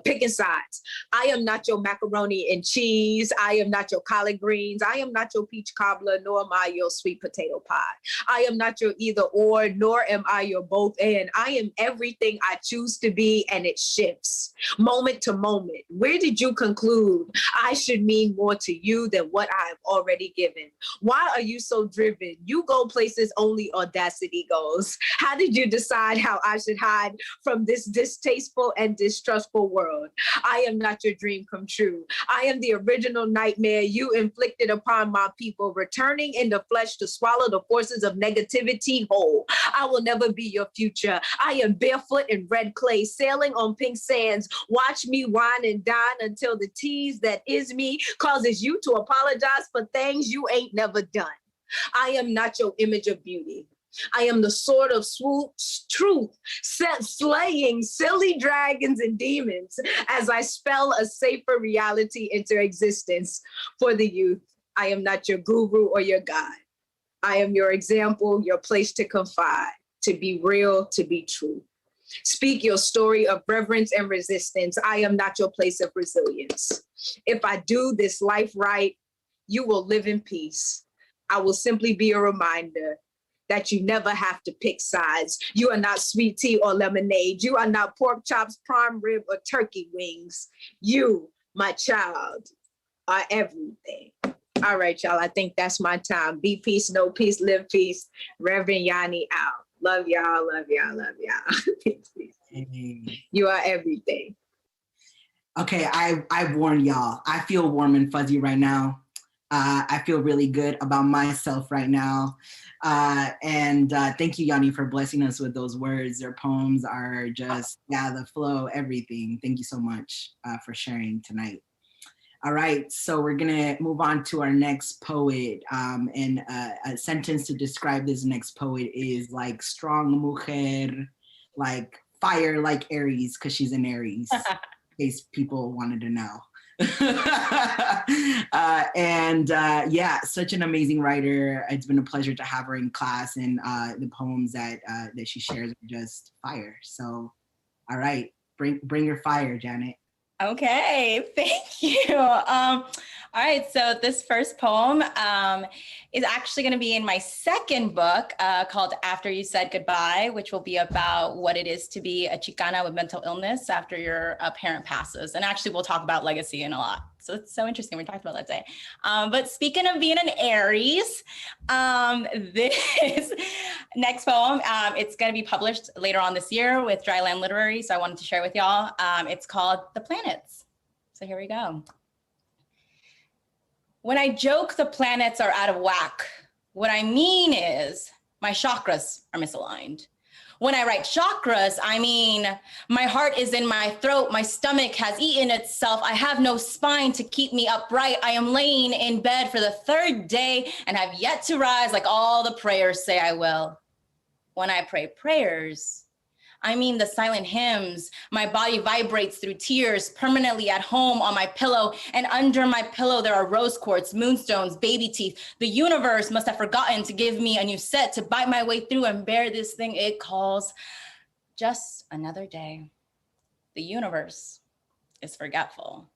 picking sides. I am not your macaroni and cheese. I am not your collard greens. I am not your peach cobbler, nor am I your sweet potato pie. I am not your either or, nor am I your both and. I am everything I choose to be, and it shifts moment to moment. Where did you conclude I should mean more to you than what I have already given? Why are you so driven? You go places only audacity goes. How did you decide how I should hide from this distasteful and distrustful world? I am not your dream come true. I am the original nightmare you inflicted upon my people, returning in the flesh to swallow the forces of negativity whole. I will never be your future. I am barefoot in red clay, sailing on pink sands. Watch me wine and dine until the tease that is me causes you to apologize for things you ain't never done. I am not your image of beauty. I am the sword of truth, slaying silly dragons and demons as I spell a safer reality into existence for the youth. I am not your guru or your guide. I am your example, your place to confide, to be real, to be true. Speak your story of reverence and resistance. I am not your place of resilience. If I do this life right, you will live in peace. I will simply be a reminder that you never have to pick sides. You are not sweet tea or lemonade. You are not pork chops, prime rib, or turkey wings. You, my child, are everything. All right, y'all, I think that's my time. Be peace, no peace, live peace. Reverend Yanni out. Love y'all, love y'all, love y'all. Peace, peace. You are everything. Okay, I've warned y'all. I feel warm and fuzzy right now. I feel really good about myself right now. And thank you, Yanni, for blessing us with those words. Their poems are just, the flow, everything. Thank you so much for sharing tonight. All right, so we're gonna move on to our next poet. And a sentence to describe this next poet is like strong mujer, like fire like Aries, because she's an Aries, in case people wanted to know. Such an amazing writer. It's been a pleasure to have her in class, and the poems that she shares are just fire. So, all right, bring your fire, Janet. Okay, thank you. All right, so this first poem is actually going to be in my second book called After You Said Goodbye, which will be about what it is to be a Chicana with mental illness after your parent passes. And actually, we'll talk about legacy in a lot. So it's so interesting. We talked about that today. But speaking of being an Aries, this next poem, it's going to be published later on this year with Dryland Literary. So I wanted to share with y'all. It's called The Planets. So here we go. When I joke the planets are out of whack, what I mean is my chakras are misaligned. When I write chakras, I mean my heart is in my throat, my stomach has eaten itself, I have no spine to keep me upright, I am laying in bed for the third day and have yet to rise like all the prayers say I will. When I pray prayers, I mean the silent hymns. My body vibrates through tears, permanently at home on my pillow. And under my pillow, there are rose quartz, moonstones, baby teeth. The universe must have forgotten to give me a new set to bite my way through and bear this thing it calls just another day. The universe is forgetful.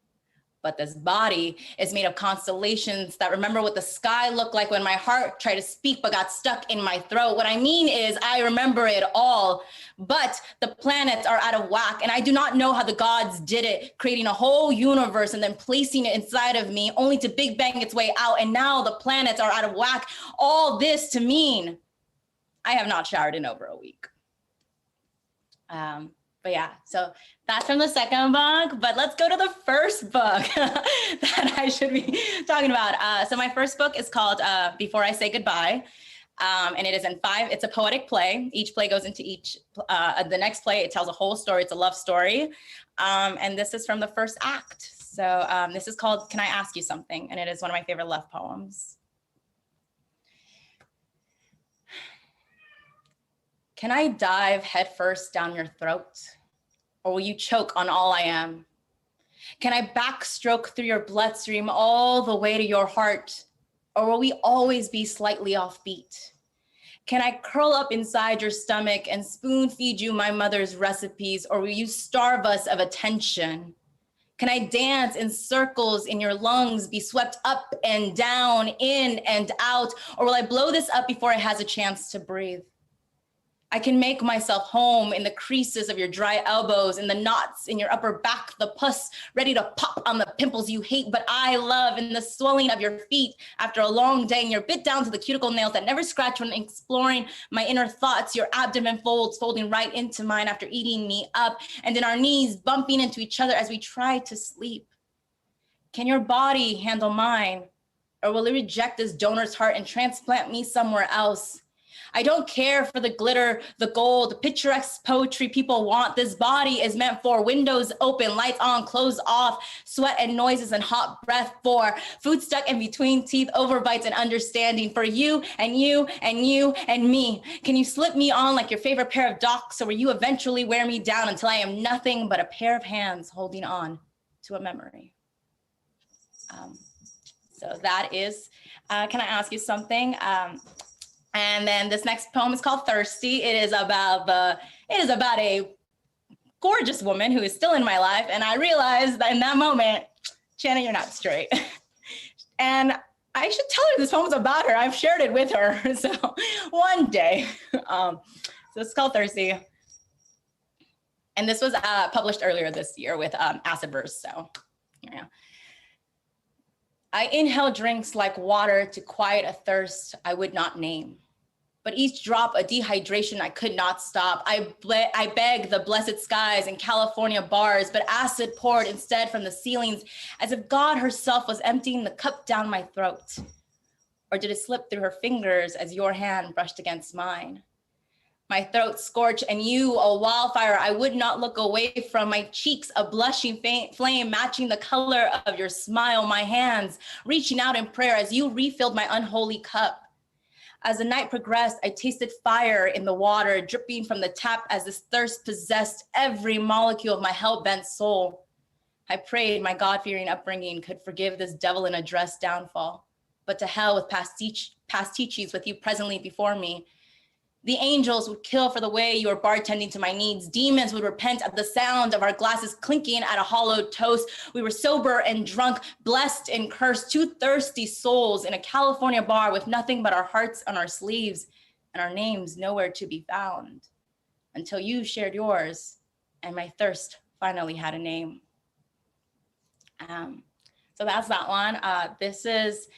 But this body is made of constellations that remember what the sky looked like when my heart tried to speak but got stuck in my throat. What I mean is I remember it all, but the planets are out of whack, and I do not know how the gods did it, creating a whole universe and then placing it inside of me, only to Big Bang its way out, and now the planets are out of whack. All this to mean I have not showered in over a week. But yeah, so that's from the second book, but let's go to the first book that I should be talking about. So my first book is called Before I Say Goodbye, and it is in 5, it's a poetic play. Each play goes into the next play, it tells a whole story, it's a love story. And this is from the first act. So this is called Can I Ask You Something? And it is one of my favorite love poems. Can I dive headfirst down your throat? Or will you choke on all I am? Can I backstroke through your bloodstream all the way to your heart? Or will we always be slightly offbeat? Can I curl up inside your stomach and spoon feed you my mother's recipes? Or will you starve us of attention? Can I dance in circles in your lungs, be swept up and down, in and out? Or will I blow this up before it has a chance to breathe? I can make myself home in the creases of your dry elbows, in the knots in your upper back, the pus ready to pop on the pimples you hate, but I love, in the swelling of your feet after a long day, and your bit down to the cuticle nails that never scratch when exploring my inner thoughts, your abdomen folds folding right into mine after eating me up, and in our knees bumping into each other as we try to sleep. Can your body handle mine, or will it reject this donor's heart and transplant me somewhere else? I don't care for the glitter, the gold, picturesque poetry people want. This body is meant for windows open, lights on, clothes off, sweat and noises and hot breath, for food stuck in between teeth, overbites and understanding, for you and you and you and me. Can you slip me on like your favorite pair of docks, or will you eventually wear me down until I am nothing but a pair of hands holding on to a memory? So that is, Can I Ask You Something? And then this next poem is called Thirsty. It is about a gorgeous woman who is still in my life. And I realized that in that moment, Shannon, you're not straight. And I should tell her this poem's about her. I've shared it with her. So one day, so it's called Thirsty. And this was published earlier this year with Acid Verse. So yeah. I inhale drinks like water to quiet a thirst I would not name. But each drop a dehydration I could not stop. I beg the blessed skies and California bars, but acid poured instead from the ceilings as if God herself was emptying the cup down my throat. Or did it slip through her fingers as your hand brushed against mine? My throat scorched, and you, a wildfire I would not look away from. My cheeks, a blushing flame matching the color of your smile. My hands reaching out in prayer as you refilled my unholy cup. As the night progressed, I tasted fire in the water dripping from the tap as this thirst possessed every molecule of my hell-bent soul. I prayed my God-fearing upbringing could forgive this devil in a dress downfall. But to hell with past teachings with you presently before me. The angels would kill for the way you were bartending to my needs. Demons would repent at the sound of our glasses clinking at a hollowed toast. We were sober and drunk, blessed and cursed, two thirsty souls in a California bar with nothing but our hearts on our sleeves and our names nowhere to be found. Until you shared yours and my thirst finally had a name. So that's that one. This is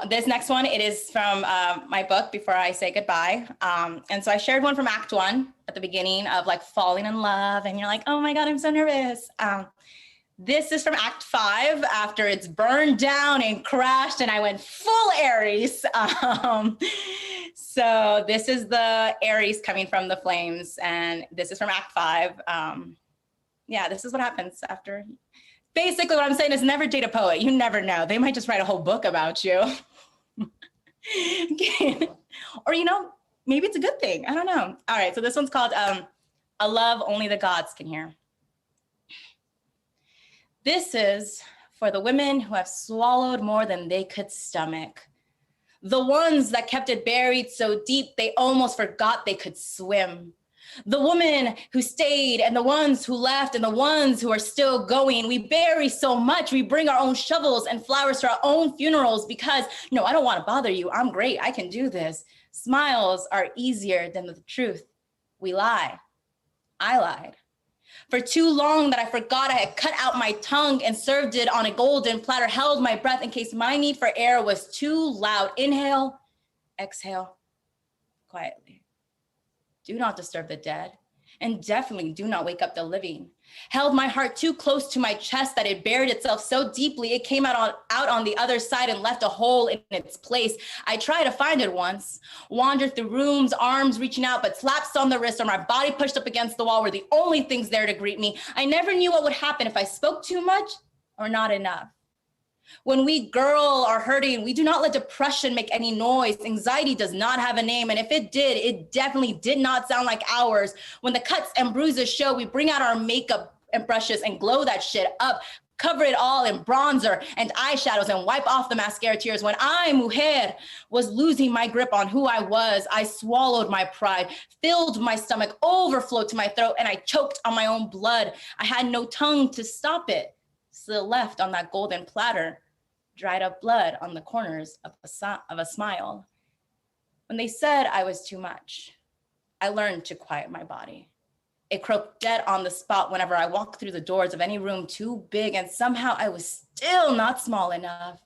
this next one, it is from my book, Before I Say Goodbye. And so I shared one from Act 1 at the beginning of like falling in love. And you're like, oh my God, I'm so nervous. This is from Act 5 after it's burned down and crashed and I went full Aries. So this is the Aries coming from the flames. And this is from Act 5. Yeah, this is what happens after. Basically, what I'm saying is never date a poet. You never know. They might just write a whole book about you. Okay. Or, maybe it's a good thing. I don't know. All right, so this one's called A Love Only the Gods Can Hear. This is for the women who have swallowed more than they could stomach. The ones that kept it buried so deep they almost forgot they could swim. The women who stayed and the ones who left and the ones who are still going. We bury so much. We bring our own shovels and flowers to our own funerals because, no, I don't want to bother you. I'm great. I can do this. Smiles are easier than the truth. We lie. I lied. For too long that I forgot I had cut out my tongue and served it on a golden platter, held my breath in case my need for air was too loud. Inhale, exhale, quietly. Do not disturb the dead, and definitely do not wake up the living. Held my heart too close to my chest that it buried itself so deeply it came out on the other side and left a hole in its place. I tried to find it once, wandered through rooms, arms reaching out, but slaps on the wrist or my body pushed up against the wall were the only things there to greet me. I never knew what would happen if I spoke too much or not enough. When we girl are hurting, we do not let depression make any noise. Anxiety does not have a name. And if it did, it definitely did not sound like ours. When the cuts and bruises show, we bring out our makeup and brushes and glow that shit up, cover it all in bronzer and eyeshadows and wipe off the mascara tears. When I, mujer, was losing my grip on who I was, I swallowed my pride, filled my stomach, overflowed to my throat, and I choked on my own blood. I had no tongue to stop it. Still left on that golden platter, dried up blood on the corners of a smile. When they said I was too much, I learned to quiet my body. It croaked dead on the spot whenever I walked through the doors of any room too big, and somehow I was still not small enough.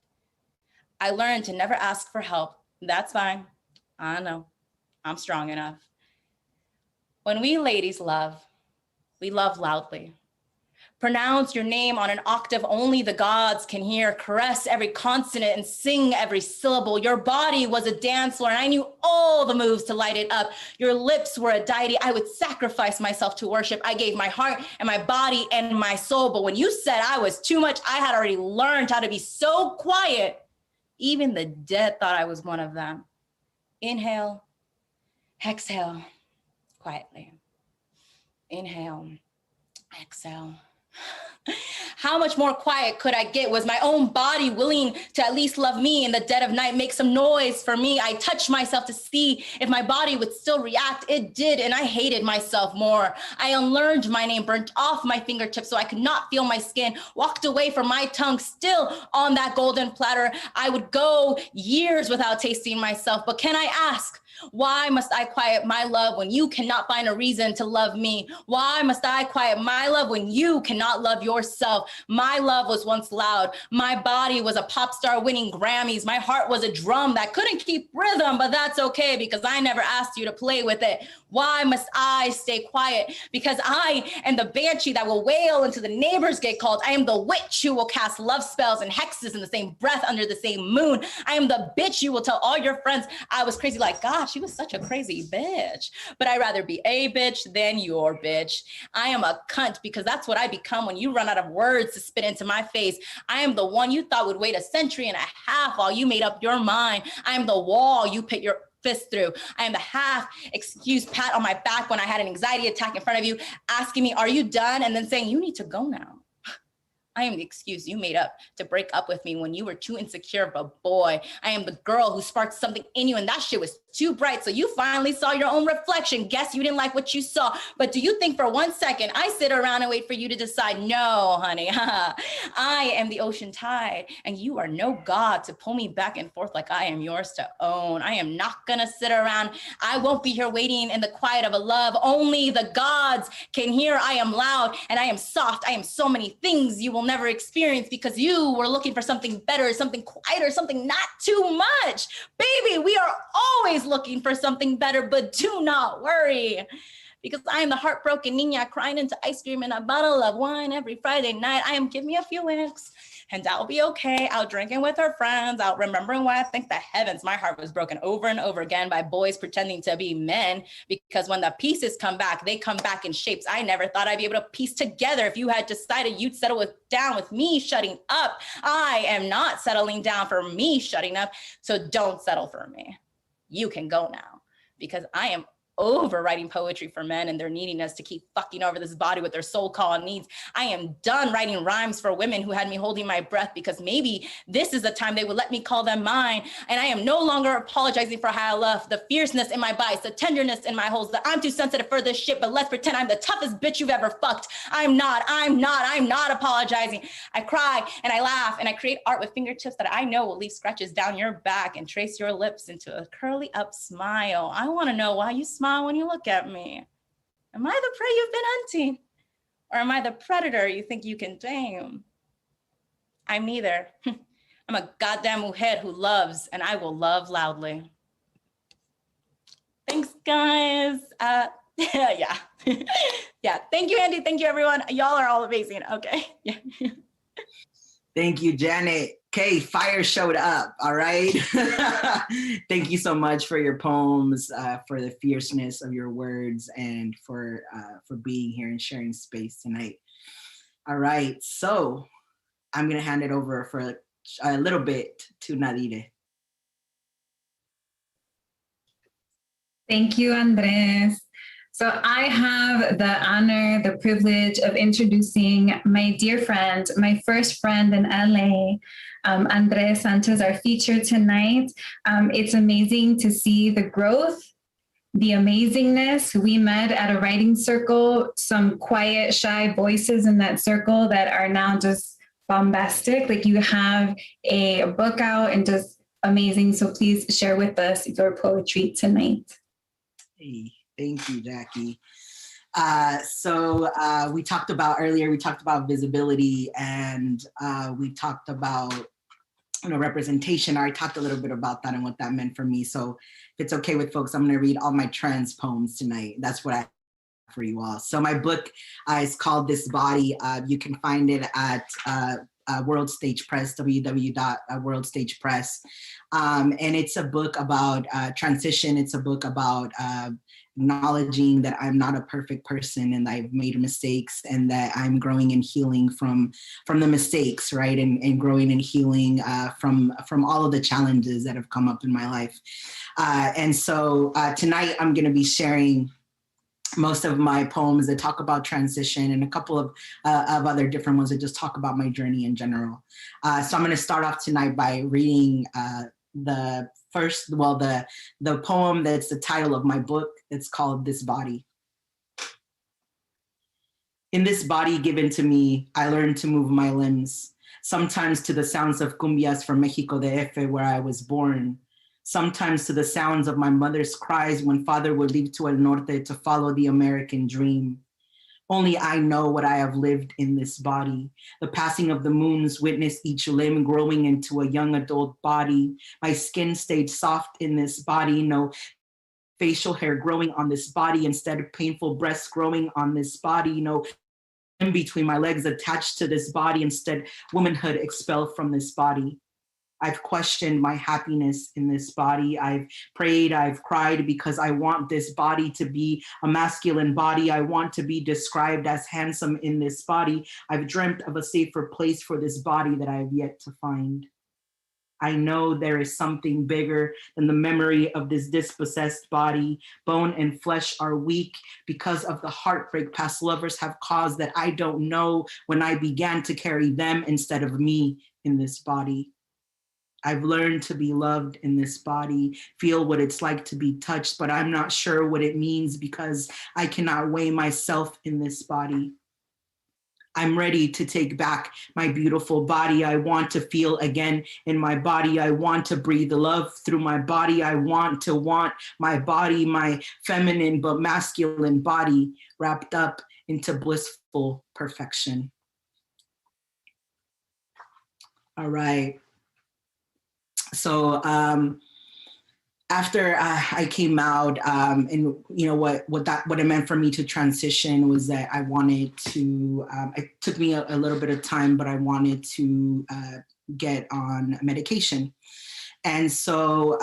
I learned to never ask for help. That's fine. I know. I'm strong enough. When we ladies love, we love loudly. Pronounce your name on an octave only the gods can hear. Caress every consonant and sing every syllable. Your body was a dance floor and I knew all the moves to light it up. Your lips were a deity. I would sacrifice myself to worship. I gave my heart and my body and my soul. But when you said I was too much, I had already learned how to be so quiet. Even the dead thought I was one of them. Inhale, exhale, quietly. Inhale, exhale. How much more quiet could I get? Was my own body willing to at least love me in the dead of night, make some noise for me? I touched myself to see if my body would still react. It did, and I hated myself more. I unlearned my name, burnt off my fingertips so I could not feel my skin, walked away from my tongue still on that golden platter. I would go years without tasting myself, but can I ask, why must I quiet my love when you cannot find a reason to love me? Why must I quiet my love when you cannot love yourself? My love was once loud. My body was a pop star winning Grammys. My heart was a drum that couldn't keep rhythm, but that's okay because I never asked you to play with it. Why must I stay quiet? Because I am the banshee that will wail until the neighbors get called. I am the witch who will cast love spells and hexes in the same breath under the same moon. I am the bitch you will tell all your friends I was crazy. Like, God, she was such a crazy bitch. But I'd rather be a bitch than your bitch. I am a cunt because that's what I become when you run out of words to spit into my face. I am the one you thought would wait a century and a half while you made up your mind. I am the wall you put your fist through. I am the half excuse pat on my back when I had an anxiety attack in front of you, asking me, are you done? And then saying, you need to go now. I am the excuse you made up to break up with me when you were too insecure of a boy. I am the girl who sparked something in you and that shit was too bright. So you finally saw your own reflection. Guess you didn't like what you saw. But do you think for 1 second I sit around and wait for you to decide? No, honey. I am the ocean tide and you are no god to pull me back and forth like I am yours to own. I am not gonna sit around. I won't be here waiting in the quiet of a love. Only the gods can hear. I am loud and I am soft. I am so many things you will never experience because you were looking for something better, something quieter, something not too much. Baby, we are always looking for something better, but do not worry because I am the heartbroken niña crying into ice cream and a bottle of wine every Friday night. I am give me a few winks and I'll be okay. Out drinking with her friends, out remembering why I think the heavens, my heart was broken over and over again by boys pretending to be men because when the pieces come back, they come back in shapes I never thought I'd be able to piece together. If you had decided you'd settle down with me shutting up, I am not settling down for me shutting up. So don't settle for me. You can go now. because I am over writing poetry for men and their neediness to keep fucking over this body with their soul call needs. I am done writing rhymes for women who had me holding my breath because maybe this is the time they would let me call them mine. And I am no longer apologizing for how I love the fierceness in my bites, the tenderness in my holes, that I'm too sensitive for this shit, but let's pretend I'm the toughest bitch you've ever fucked. I'm not apologizing. I cry and I laugh and I create art with fingertips that I know will leave scratches down your back and trace your lips into a curly up smile. I want to know why you smile when you look at me. Am I the prey you've been hunting? Or am I the predator you think you can tame? I'm neither. I'm a goddamn mujer who loves, and I will love loudly. Thanks, guys. Yeah. Yeah, thank you, Andy. Thank you, everyone. Y'all are all amazing. Okay. Yeah. Thank you, Janet. Okay, fire showed up, all right? Thank you so much for your poems, for the fierceness of your words, and for being here and sharing space tonight. All right, so I'm gonna hand it over for a little bit to Nadira. Thank you, Andres. So I have the honor, the privilege of introducing my dear friend, my first friend in LA, Andres Sanchez, our feature tonight. It's amazing to see the growth, the amazingness. We met at a writing circle, some quiet, shy voices in that circle that are now just bombastic. Like, you have a book out and just amazing. So please share with us your poetry tonight. Hey. Thank you, Jackie. So we talked about visibility, and we talked about, representation. I talked a little bit about that and what that meant for me. So if it's okay with folks, I'm going to read all my trans poems tonight. That's what I have for you all. So my book is called This Body. You can find it at World Stage Press, www.worldstagepress. And it's a book about transition. It's a book about acknowledging that I'm not a perfect person and I've made mistakes, and that I'm growing and healing from the mistakes, right? And growing and healing from all of the challenges that have come up in my life. And so tonight I'm gonna be sharing most of my poems that talk about transition, and a couple of other different ones that just talk about my journey in general. So I'm gonna start off tonight by reading the poem that's the title of my book. It's called This Body. In this body given to me, I learned to move my limbs, sometimes to the sounds of cumbias from Mexico DF, where I was born, sometimes to the sounds of my mother's cries when father would leave to El Norte to follow the American dream. Only I know what I have lived in this body. The passing of the moons witnessed each limb growing into a young adult body. My skin stayed soft in this body, no facial hair growing on this body, instead of painful breasts growing on this body, no in between my legs attached to this body, instead womanhood expelled from this body. I've questioned my happiness in this body. I've prayed, I've cried, because I want this body to be a masculine body. I want to be described as handsome in this body. I've dreamt of a safer place for this body that I have yet to find. I know there is something bigger than the memory of this dispossessed body. Bone and flesh are weak because of the heartbreak past lovers have caused that I don't know when I began to carry them instead of me in this body. I've learned to be loved in this body, feel what it's like to be touched, but I'm not sure what it means because I cannot weigh myself in this body. I'm ready to take back my beautiful body. I want to feel again in my body. I want to breathe love through my body. I want my body, my feminine but masculine body, wrapped up into blissful perfection. All right. So after I came out, and what it meant for me to transition was that I wanted to. It took me a little bit of time, but I wanted to get on medication, and so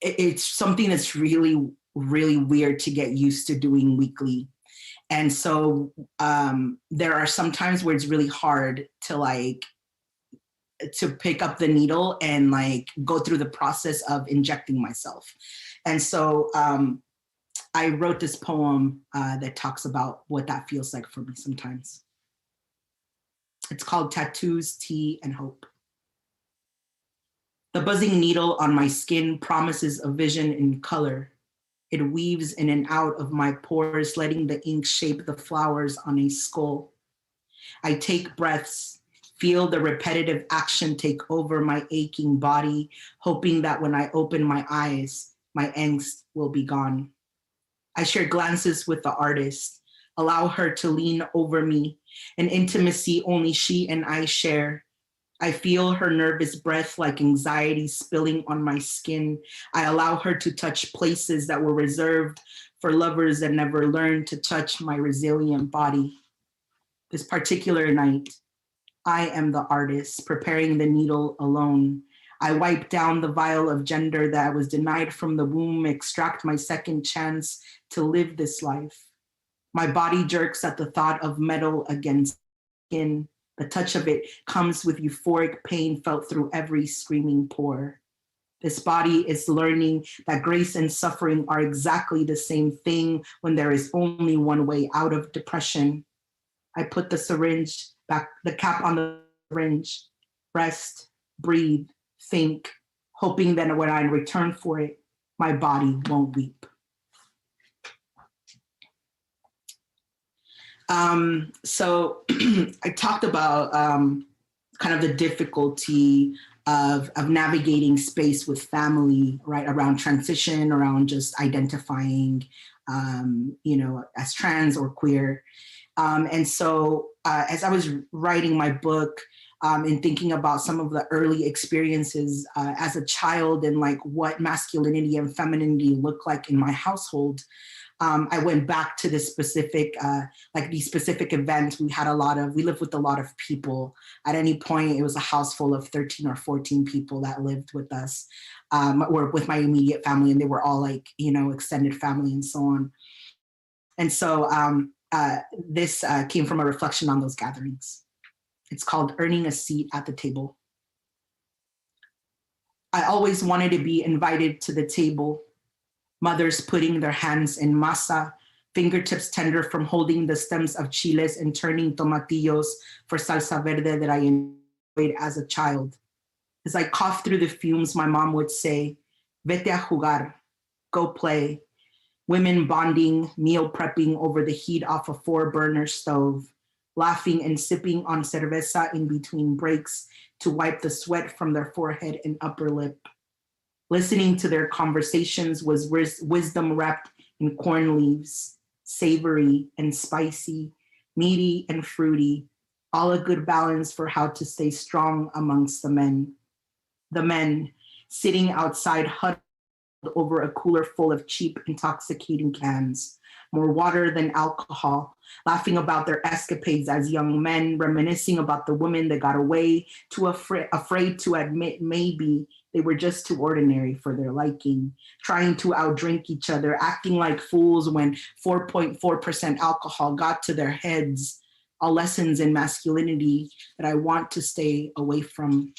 it's something that's really, really weird to get used to doing weekly. And so there are some times where it's really hard to to pick up the needle and like go through the process of injecting myself. And so I wrote this poem that talks about what that feels like for me sometimes. It's called Tattoos, Tea, and Hope. The buzzing needle on my skin promises a vision in color. It weaves in and out of my pores, letting the ink shape the flowers on a skull. I take breaths, feel the repetitive action take over my aching body, hoping that when I open my eyes, my angst will be gone. I share glances with the artist, allow her to lean over me, an intimacy only she and I share. I feel her nervous breath like anxiety spilling on my skin. I allow her to touch places that were reserved for lovers that never learned to touch my resilient body. This particular night, I am the artist, preparing the needle alone. I wipe down the vial of gender that I was denied from the womb, extract my second chance to live this life. My body jerks at the thought of metal against skin. The touch of it comes with euphoric pain felt through every screaming pore. This body is learning that grace and suffering are exactly the same thing when there is only one way out of depression. I put the syringe back, the cap on the syringe, rest, breathe, think, hoping that when I return for it, my body won't weep. So I talked about kind of the difficulty of navigating space with family, right, around transition, around just identifying, as trans or queer. And so as I was writing my book and thinking about some of the early experiences as a child and like what masculinity and femininity looked like in my household, I went back to this specific, these specific events. We lived with a lot of people. At any point, it was a house full of 13 or 14 people that lived with us, or with my immediate family, and they were all like, extended family and so on. And so this came from a reflection on those gatherings. It's called Earning a Seat at the Table. I always wanted to be invited to the table. Mothers putting their hands in masa, fingertips tender from holding the stems of chiles and turning tomatillos for salsa verde that I enjoyed as a child. As I coughed through the fumes, my mom would say, "Vete a jugar, go play." Women bonding, meal prepping over the heat off a 4-burner stove, laughing and sipping on cerveza in between breaks to wipe the sweat from their forehead and upper lip. Listening to their conversations was wisdom wrapped in corn leaves, savory and spicy, meaty and fruity, all a good balance for how to stay strong amongst the men. The men sitting outside huddled over a cooler full of cheap, intoxicating cans, more water than alcohol, laughing about their escapades as young men, reminiscing about the women that got away, too afraid to admit maybe they were just too ordinary for their liking, trying to outdrink each other, acting like fools when 4.4% alcohol got to their heads, all lessons in masculinity that I want to stay away from.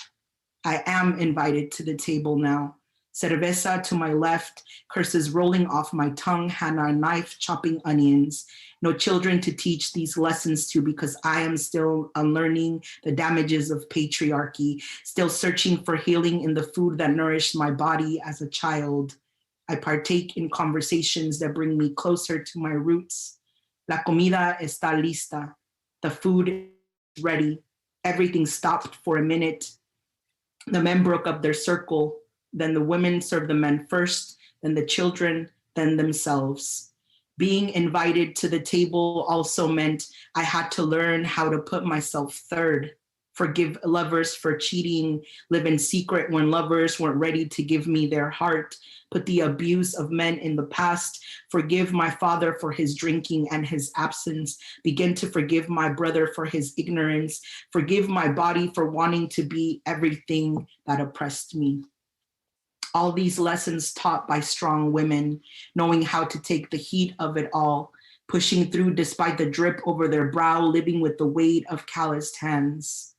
I am invited to the table now. Cerveza to my left, curses rolling off my tongue, Hannah knife chopping onions. No children to teach these lessons to because I am still unlearning the damages of patriarchy, still searching for healing in the food that nourished my body as a child. I partake in conversations that bring me closer to my roots. La comida está lista. The food is ready. Everything stopped for a minute. The men broke up their circle. Then the women served the men first, then the children, then themselves. Being invited to the table also meant I had to learn how to put myself third, forgive lovers for cheating, live in secret when lovers weren't ready to give me their heart, put the abuse of men in the past, forgive my father for his drinking and his absence, begin to forgive my brother for his ignorance, forgive my body for wanting to be everything that oppressed me. All these lessons taught by strong women, knowing how to take the heat of it all, pushing through despite the drip over their brow, living with the weight of calloused hands.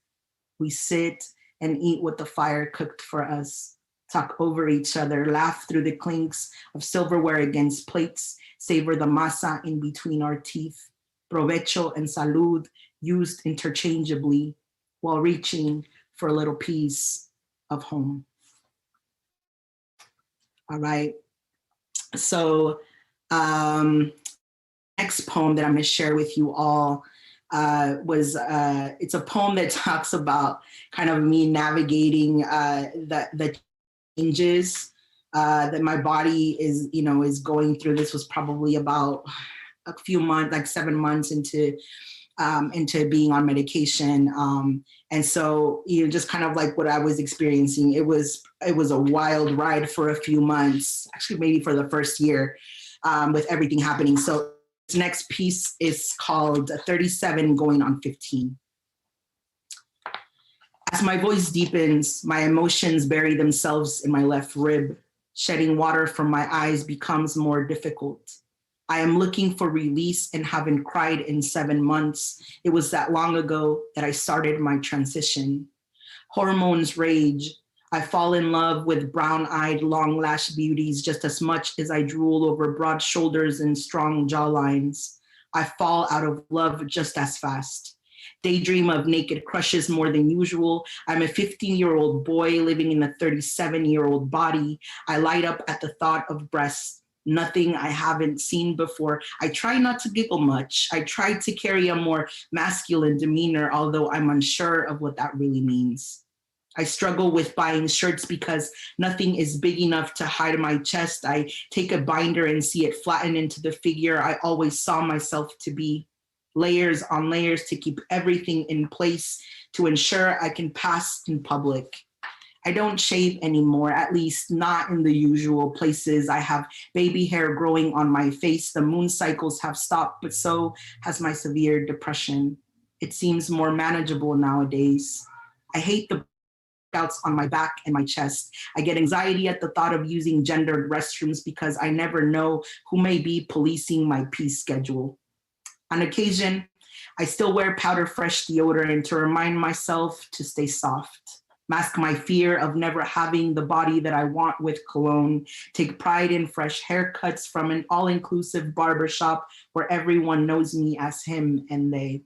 We sit, and eat what the fire cooked for us. Talk over each other, laugh through the clinks of silverware against plates, savor the masa in between our teeth. Provecho and salud used interchangeably while reaching for a little piece of home. All right. So next poem that I'm going to share with you all it's a poem that talks about kind of me navigating the changes that my body is going through. This was probably about a few months, like 7 months into being on medication. And so, just kind of like what I was experiencing, it was a wild ride for a few months, actually maybe for the first year, with everything happening. So this next piece is called 37 going on 15. As my voice deepens, my emotions bury themselves in my left rib. Shedding water from my eyes becomes more difficult. I am looking for release and haven't cried in 7 months. It was that long ago that I started my transition. Hormones rage. I fall in love with brown-eyed, long-lashed beauties just as much as I drool over broad shoulders and strong jawlines. I fall out of love just as fast. Daydream of naked crushes more than usual. I'm a 15-year-old boy living in a 37-year-old body. I light up at the thought of breasts. Nothing I haven't seen before. I try not to giggle much. I try to carry a more masculine demeanor, although I'm unsure of what that really means. I struggle with buying shirts because nothing is big enough to hide my chest. I take a binder and see it flatten into the figure I always saw myself to be. Layers on layers to keep everything in place to ensure I can pass in public. I don't shave anymore, at least not in the usual places. I have baby hair growing on my face. The moon cycles have stopped, but so has my severe depression. It seems more manageable nowadays. I hate the outs on my back and my chest. I get anxiety at the thought of using gendered restrooms because I never know who may be policing my pee schedule. On occasion, I still wear powder fresh deodorant to remind myself to stay soft. Mask my fear of never having the body that I want with cologne. Take pride in fresh haircuts from an all-inclusive barbershop where everyone knows me as him and they.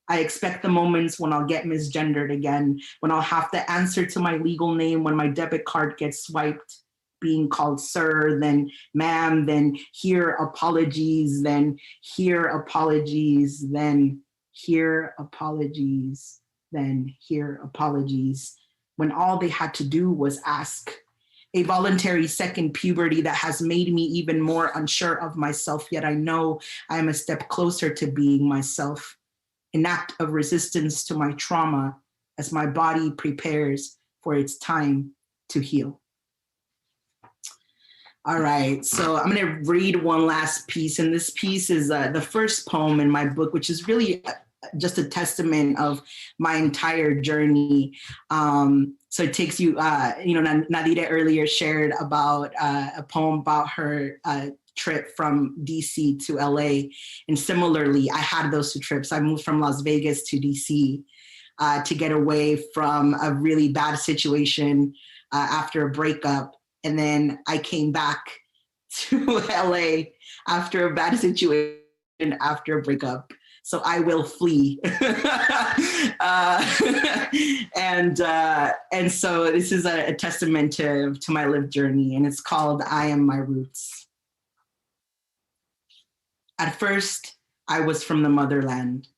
I expect the moments when I'll get misgendered again, when I'll have to answer to my legal name when my debit card gets swiped, being called sir, then ma'am, then here apologies, then here apologies, then here apologies, then here apologies, when all they had to do was ask. A voluntary second puberty that has made me even more unsure of myself, yet I know I am a step closer to being myself. An act of resistance to my trauma as my body prepares for its time to heal. All right, so I'm gonna read one last piece, and this piece is the first poem in my book, which is really just a testament of my entire journey. So it takes you, Nadira earlier shared about a poem about her trip from DC to LA. And similarly, I had those two trips. I moved from Las Vegas to DC to get away from a really bad situation after a breakup. And then I came back to LA after a bad situation after a breakup. So I will flee. And so this is a testament to my lived journey, and it's called I Am My Roots. At first, I was from the motherland.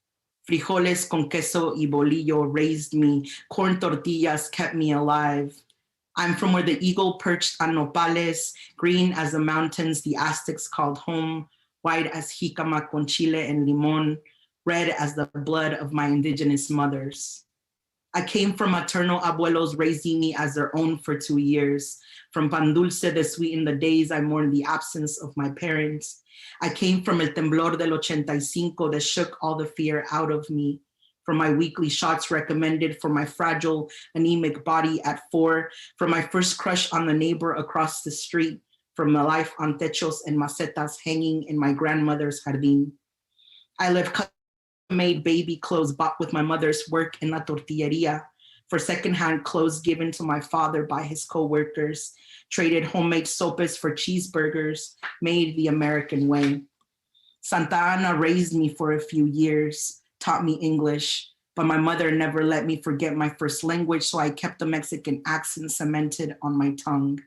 Frijoles con queso y bolillo raised me. Corn tortillas kept me alive. I'm from where the eagle perched on nopales, green as the mountains the Aztecs called home, white as jicama con chile and limon, red as the blood of my indigenous mothers. I came from maternal abuelos raising me as their own for 2 years. From pan dulce that sweetened the days I mourned the absence of my parents. I came from el temblor del 85 that shook all the fear out of me. From my weekly shots recommended for my fragile, anemic body at 4. From my first crush on the neighbor across the street. From my life on techos and macetas hanging in my grandmother's jardín. I lived made baby clothes bought with my mother's work in la tortilleria. for secondhand clothes given to my father by his co-workers, traded homemade sopes for cheeseburgers, made the American way. Santa Ana raised me for a few years, taught me English, but my mother never let me forget my first language, so I kept the Mexican accent cemented on my tongue.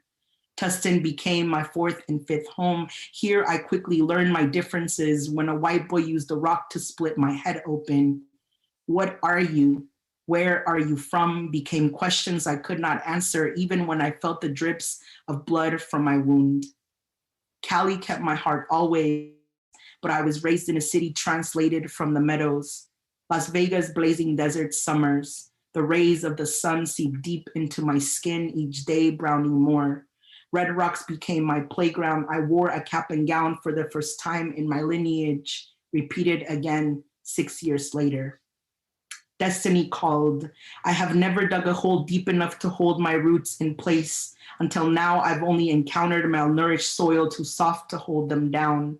Tustin became my fourth and fifth home. Here I quickly learned my differences when a white boy used a rock to split my head open. What are you? Where are you from? Became questions I could not answer even when I felt the drips of blood from my wound. Cali kept my heart always, but I was raised in a city translated from the meadows. Las Vegas blazing desert summers. The rays of the sun seep deep into my skin each day, browning more. Red Rocks became my playground. I wore a cap and gown for the first time in my lineage, repeated again 6 years later. Destiny called. I have never dug a hole deep enough to hold my roots in place. Until now, I've only encountered malnourished soil too soft to hold them down.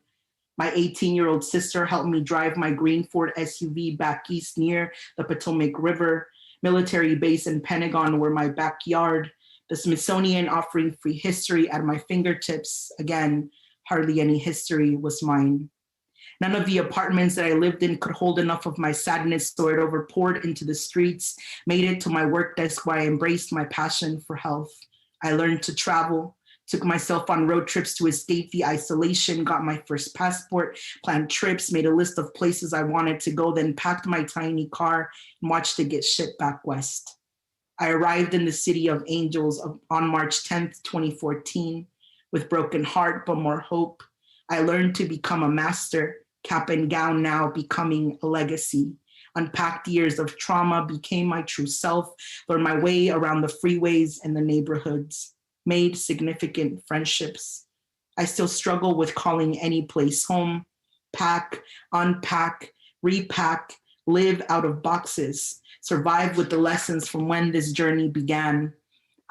My 18-year-old sister helped me drive my green Ford SUV back east near the Potomac River. Military base and Pentagon were my backyard. The Smithsonian offering free history at my fingertips. Again, hardly any history was mine. None of the apartments that I lived in could hold enough of my sadness, so it overpoured into the streets, made it to my work desk where I embraced my passion for health. I learned to travel, took myself on road trips to escape the isolation, got my first passport, planned trips, made a list of places I wanted to go, then packed my tiny car and watched it get shipped back west. I arrived in the City of Angels on March 10th, 2014, with broken heart, but more hope. I learned to become a master, cap and gown now becoming a legacy. Unpacked years of trauma, became my true self, learned my way around the freeways and the neighborhoods, made significant friendships. I still struggle with calling any place home, pack, unpack, repack, live out of boxes, survive with the lessons from when this journey began.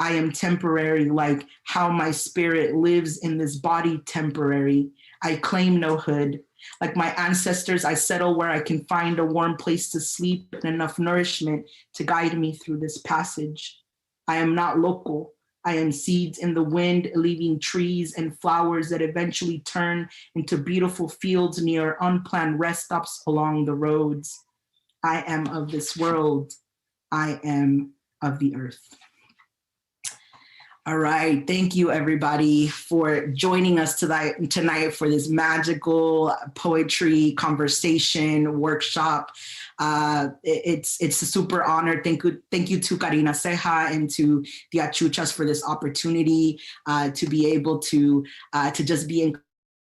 I am temporary, like how my spirit lives in this body temporary. I claim no hood. Like my ancestors, I settle where I can find a warm place to sleep and enough nourishment to guide me through this passage. I am not local. I am seeds in the wind, leaving trees and flowers that eventually turn into beautiful fields near unplanned rest stops along the roads. I am of this world. I am of the earth. All right, thank you everybody for joining us tonight for this magical poetry conversation workshop. It's a super honor. Thank you to Karina Ceja and to the Achuchas for this opportunity to be able to just be in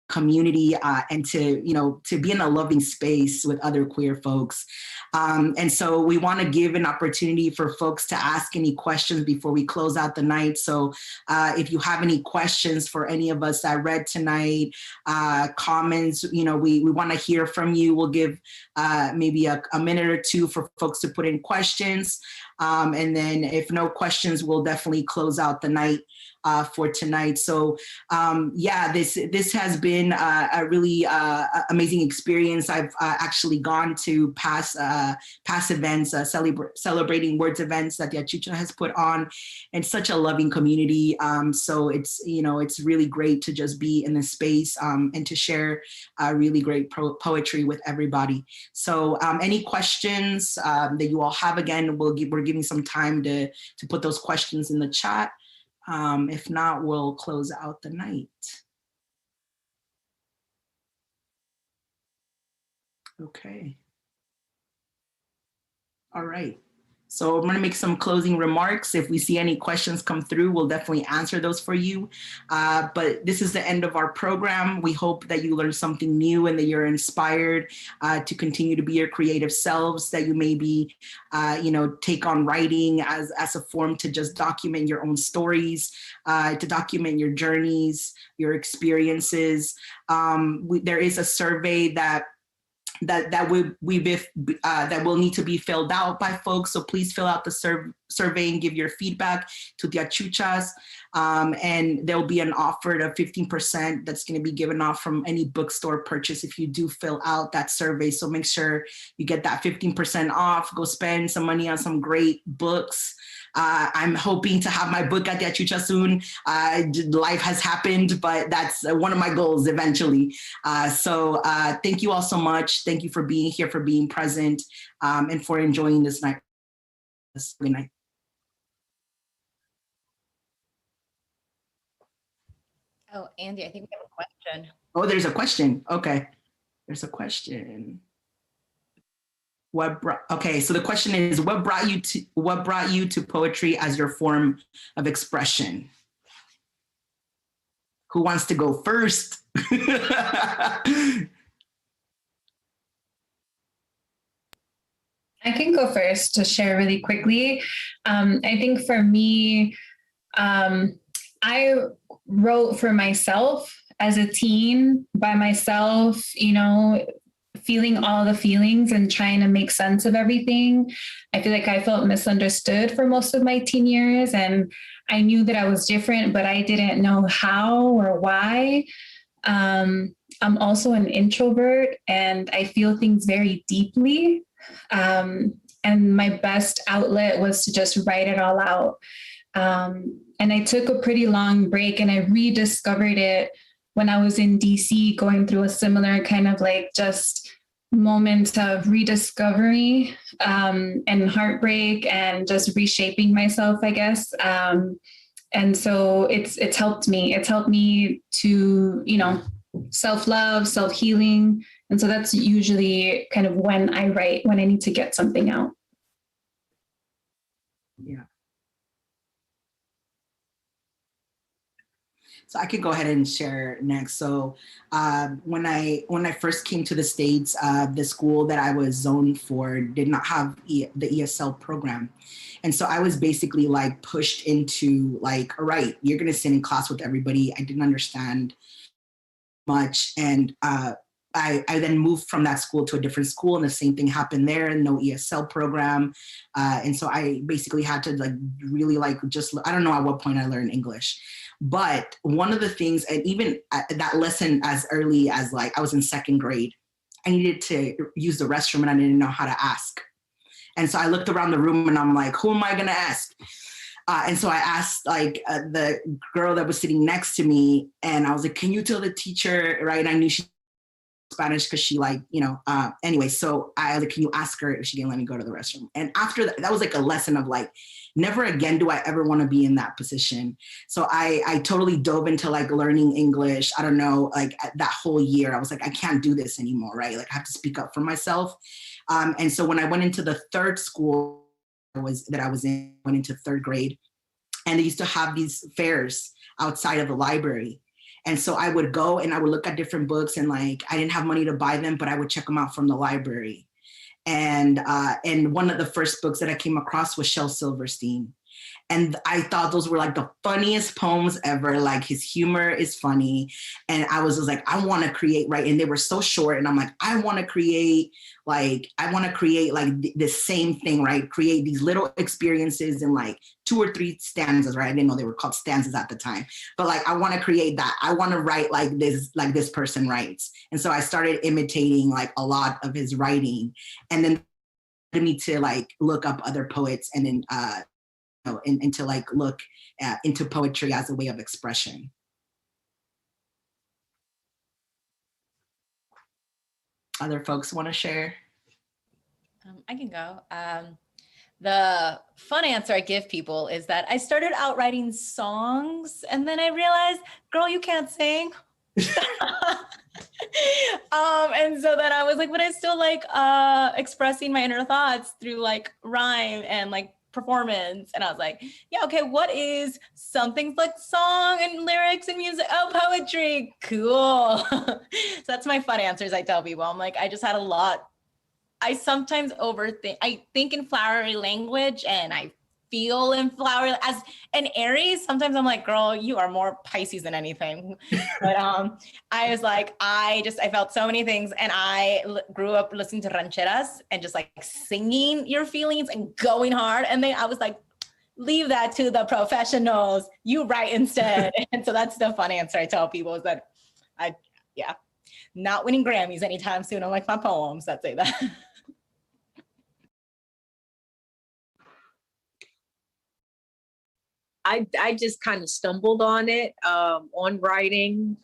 community and to be in a loving space with other queer folks. And so we want to give an opportunity for folks to ask any questions before we close out the night. So if you have any questions for any of us that read tonight, comments, we want to hear from you. We'll give maybe a minute or two for folks to put in questions. And then if no questions, we'll definitely close out the night for tonight. So this has been a really amazing experience. I've actually gone to past events, celebrating words events that the Achucha has put on, and such a loving community. So it's really great to just be in this space and to share really great poetry with everybody. So any questions that you all have, again, we're giving some time to put those questions in the chat. If not, we'll close out the night. Okay. All right. So I'm going to make some closing remarks. If we see any questions come through, we'll definitely answer those for you. But this is the end of our program. We hope that you learned something new and that you're inspired to continue to be your creative selves, that you maybe, take on writing as a form to just document your own stories, to document your journeys, your experiences. There is a survey that will need to be filled out by folks. So please fill out the survey and give your feedback to Tia Chuchas. And there'll be an offer of 15% that's going to be given off from any bookstore purchase if you do fill out that survey. So make sure you get that 15% off. Go spend some money on some great books. I'm hoping to have my book at Tia Chucha soon. Life has happened, but that's one of my goals eventually. So thank you all so much. Thank you for being here, for being present, and for enjoying this night. Good night. Oh, Andy, I think we have a question. Oh, there's a question. Okay. There's a question. Okay, so the question is, what brought you to poetry as your form of expression? Who wants to go first? I can go first to share really quickly. I think for me, I wrote for myself as a teen, by myself, feeling all the feelings and trying to make sense of everything. I feel like I felt misunderstood for most of my teen years, and I knew that I was different, but I didn't know how or why. I'm also an introvert, and I feel things very deeply. And my best outlet was to just write it all out. And I took a pretty long break, and I rediscovered it when I was in DC, going through a similar kind of like just moment of rediscovery and heartbreak and just reshaping myself, I guess. And so it's helped me. It's helped me to, self-love, self-healing. And so that's usually kind of when I write, when I need to get something out. Yeah. So I could go ahead and share next. So when I first came to the States, the school that I was zoned for did not have the ESL program. And so I was basically like pushed into like, all right, you're going to sit in class with everybody. I didn't understand much. And I then moved from that school to a different school, and the same thing happened there, no ESL program. And so I basically had to like really like just, I don't know at what point I learned English. But one of the things, and even that lesson as early as like I was in second grade, I needed to use the restroom and I didn't know how to ask. And so I looked around the room and I'm like, who am I going to ask? And so I asked like the girl that was sitting next to me, and I was like, can you tell the teacher, right? And I knew she Spanish because she like, anyway, so I was like, can you ask her if she didn't let me go to the restroom? And after that was like a lesson of like, never again do I ever want to be in that position. So I totally dove into like learning English. I don't know, like that whole year, I was like, I can't do this anymore, right? Like I have to speak up for myself. And so when I went into the third school I was in, went into third grade, and they used to have these fairs outside of the library. And so I would go and I would look at different books, and like, I didn't have money to buy them, but I would check them out from the library. And one of the first books that I came across was Shel Silverstein. And I thought those were like the funniest poems ever. Like his humor is funny. And I was just like, I want to create, right? And they were so short. And I'm like, I want to create like the same thing, right? Create these little experiences in like 2 or 3 stanzas, right? I didn't know they were called stanzas at the time, but like, I want to create that. I want to write like this person writes. And so I started imitating like a lot of his writing, and then I need to like look up other poets, and then, and to like look into poetry as a way of expression. Other folks want to share? I can go. The fun answer I give people is that I started out writing songs, and then I realized, girl, you can't sing. And so then I was like, but I still like expressing my inner thoughts through like rhyme and like performance. And I was like, yeah, okay, what is something like song and lyrics and music? Oh, poetry, cool. So that's my fun answers I tell people. I'm like, I just had a lot. I sometimes overthink. I think in flowery language, and I feel in flowery as an Aries. Sometimes I'm like, girl, you are more Pisces than anything. But I was like, I felt so many things, and I grew up listening to rancheras and just like singing your feelings and going hard. And then I was like, leave that to the professionals. You write instead. And so that's the fun answer I tell people is that not winning Grammys anytime soon. I like my poems that say that. I just kind of stumbled on it, on writing.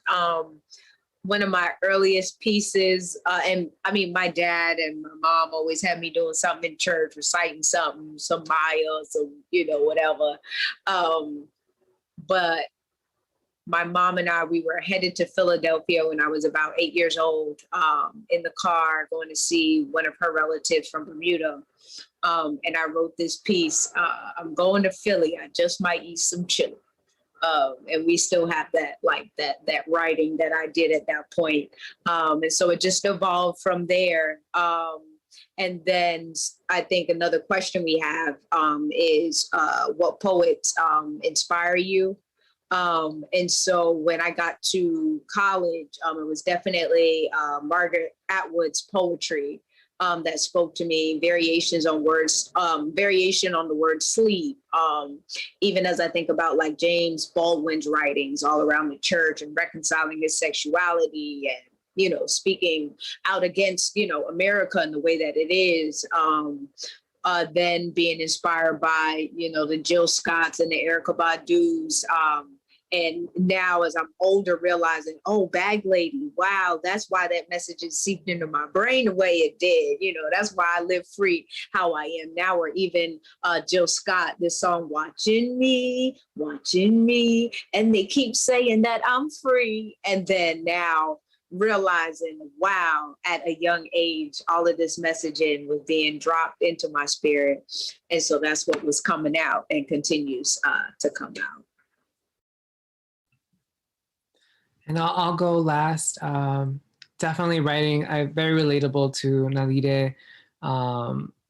One of my earliest pieces, and I mean, my dad and my mom always had me doing something in church, reciting something, some Maya, some, whatever. But my mom and I, we were headed to Philadelphia when I was about 8 years old, in the car going to see one of her relatives from Bermuda. And I wrote this piece, I'm going to Philly, I just might eat some chili. And we still have that writing that I did at that point. And so it just evolved from there. And then I think another question we have is what poets inspire you? And so when I got to college, it was definitely Margaret Atwood's poetry that spoke to me, variation on the word sleep. Even as I think about like James Baldwin's writings all around the church and reconciling his sexuality and, speaking out against, America and the way that it is. Then being inspired by, the Jill Scotts and the Erykah Badu's, and now as I'm older, realizing, oh, Bag Lady, wow, that's why that message is seeped into my brain the way it did. That's why I live free how I am now. Or even Jill Scott, this song, watching me, and they keep saying that I'm free. And then now realizing, wow, at a young age, all of this messaging was being dropped into my spirit. And so that's what was coming out and continues to come out. And I'll go last. Definitely writing. I'm very relatable to Nadire.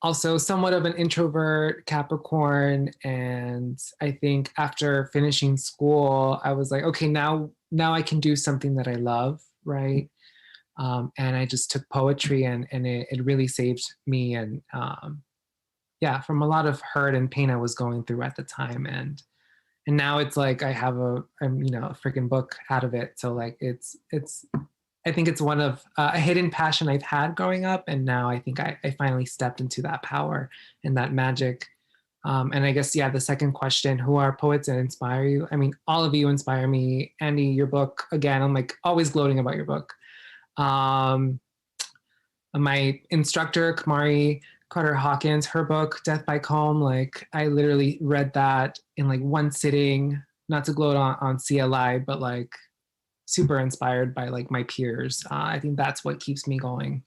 Also somewhat of an introvert, Capricorn. And I think after finishing school, I was like, okay, now I can do something that I love, right? And I just took poetry and it really saved me. And from a lot of hurt and pain I was going through at the time. And now it's like I have a freaking book out of it. So like it's I think it's one of a hidden passion I've had growing up, and now I think I finally stepped into that power and that magic. And I guess the second question: who are poets that inspire you? I mean, all of you inspire me. Andy, your book again. I'm like always gloating about your book. My instructor, Kamari Carter Hawkins, her book, Death by Comb, like I literally read that in like one sitting, not to gloat on CLI, but like super inspired by like my peers. I think that's what keeps me going.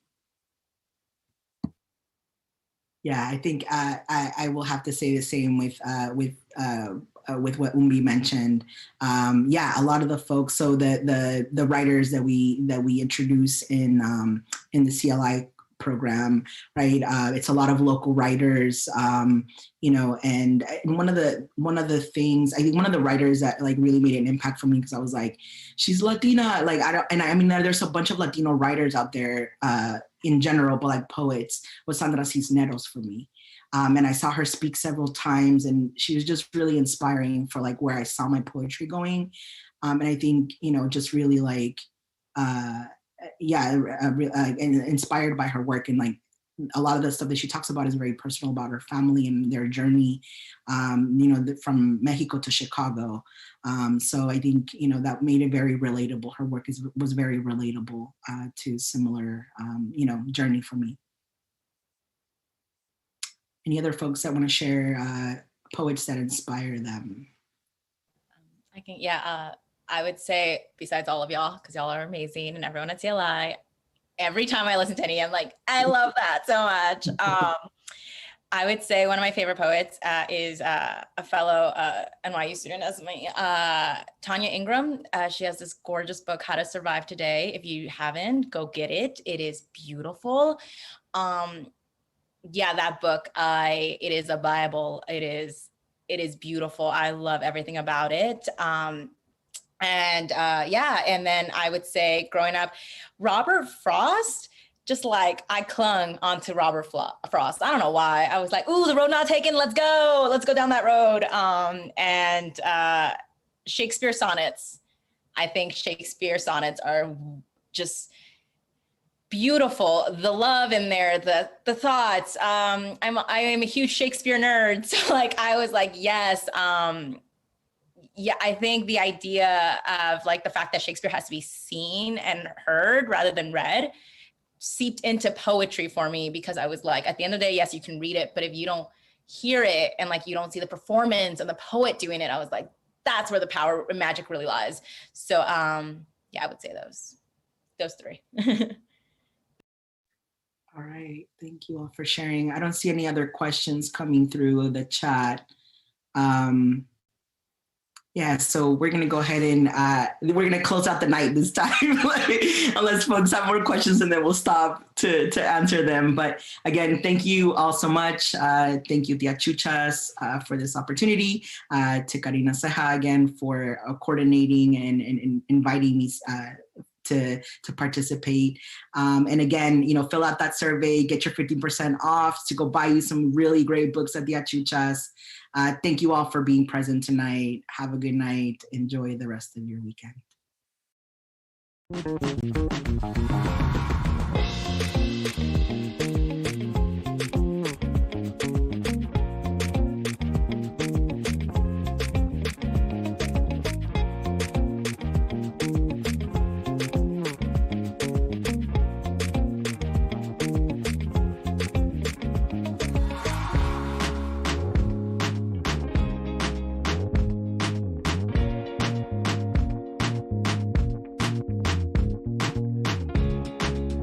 Yeah, I think I will have to say the same with what Umbi mentioned. A lot of the folks, so the writers that we introduce in the CLI program, right? It's a lot of local writers, and one of the things, I think one of the writers that like really made an impact for me, because I was like, she's Latina, like I mean there's a bunch of Latino writers out there in general, but like poets, was Sandra Sisneros for me. And I saw her speak several times, and she was just really inspiring for like where I saw my poetry going. And I think, just really like, inspired by her work, and like a lot of the stuff that she talks about is very personal about her family and their journey, from Mexico to Chicago. So I think, that made it very relatable. Her work was very relatable to similar, journey for me. Any other folks that want to share poets that inspire them? I can, I would say, besides all of y'all, because y'all are amazing, and everyone at CLI, every time I listen to any, I'm like, I love that so much. I would say one of my favorite poets is a fellow NYU student as me, Tanya Ingram. She has this gorgeous book, How to Survive Today. If you haven't, go get it. It is beautiful. That book, it is a Bible. It is beautiful. I love everything about it. And then I would say growing up, Robert Frost just like I clung onto Robert Frost. I don't know why. I was like, ooh, the road not taken. Let's go down that road. And Shakespeare sonnets. I think Shakespeare sonnets are just beautiful. The love in there, the thoughts. I am a huge Shakespeare nerd. So like, I was like, yes. Yeah, I think the idea of like the fact that Shakespeare has to be seen and heard rather than read seeped into poetry for me, because I was like, at the end of the day, yes, you can read it, but if you don't hear it and like you don't see the performance and the poet doing it, I was like, that's where the power and magic really lies. So yeah, I would say those three. All right, thank you all for sharing. I don't see any other questions coming through the chat. Yeah, so we're gonna go ahead and we're gonna close out the night this time, unless folks have more questions, and then we'll stop to answer them. But again, thank you all so much. Thank you, Tia Chuchas, for this opportunity. To Karina Ceja again for coordinating and inviting me to participate. And again, fill out that survey, get your 15% off to go buy you some really great books at Tia Chuchas. Thank you all for being present tonight. Have a good night. Enjoy the rest of your weekend.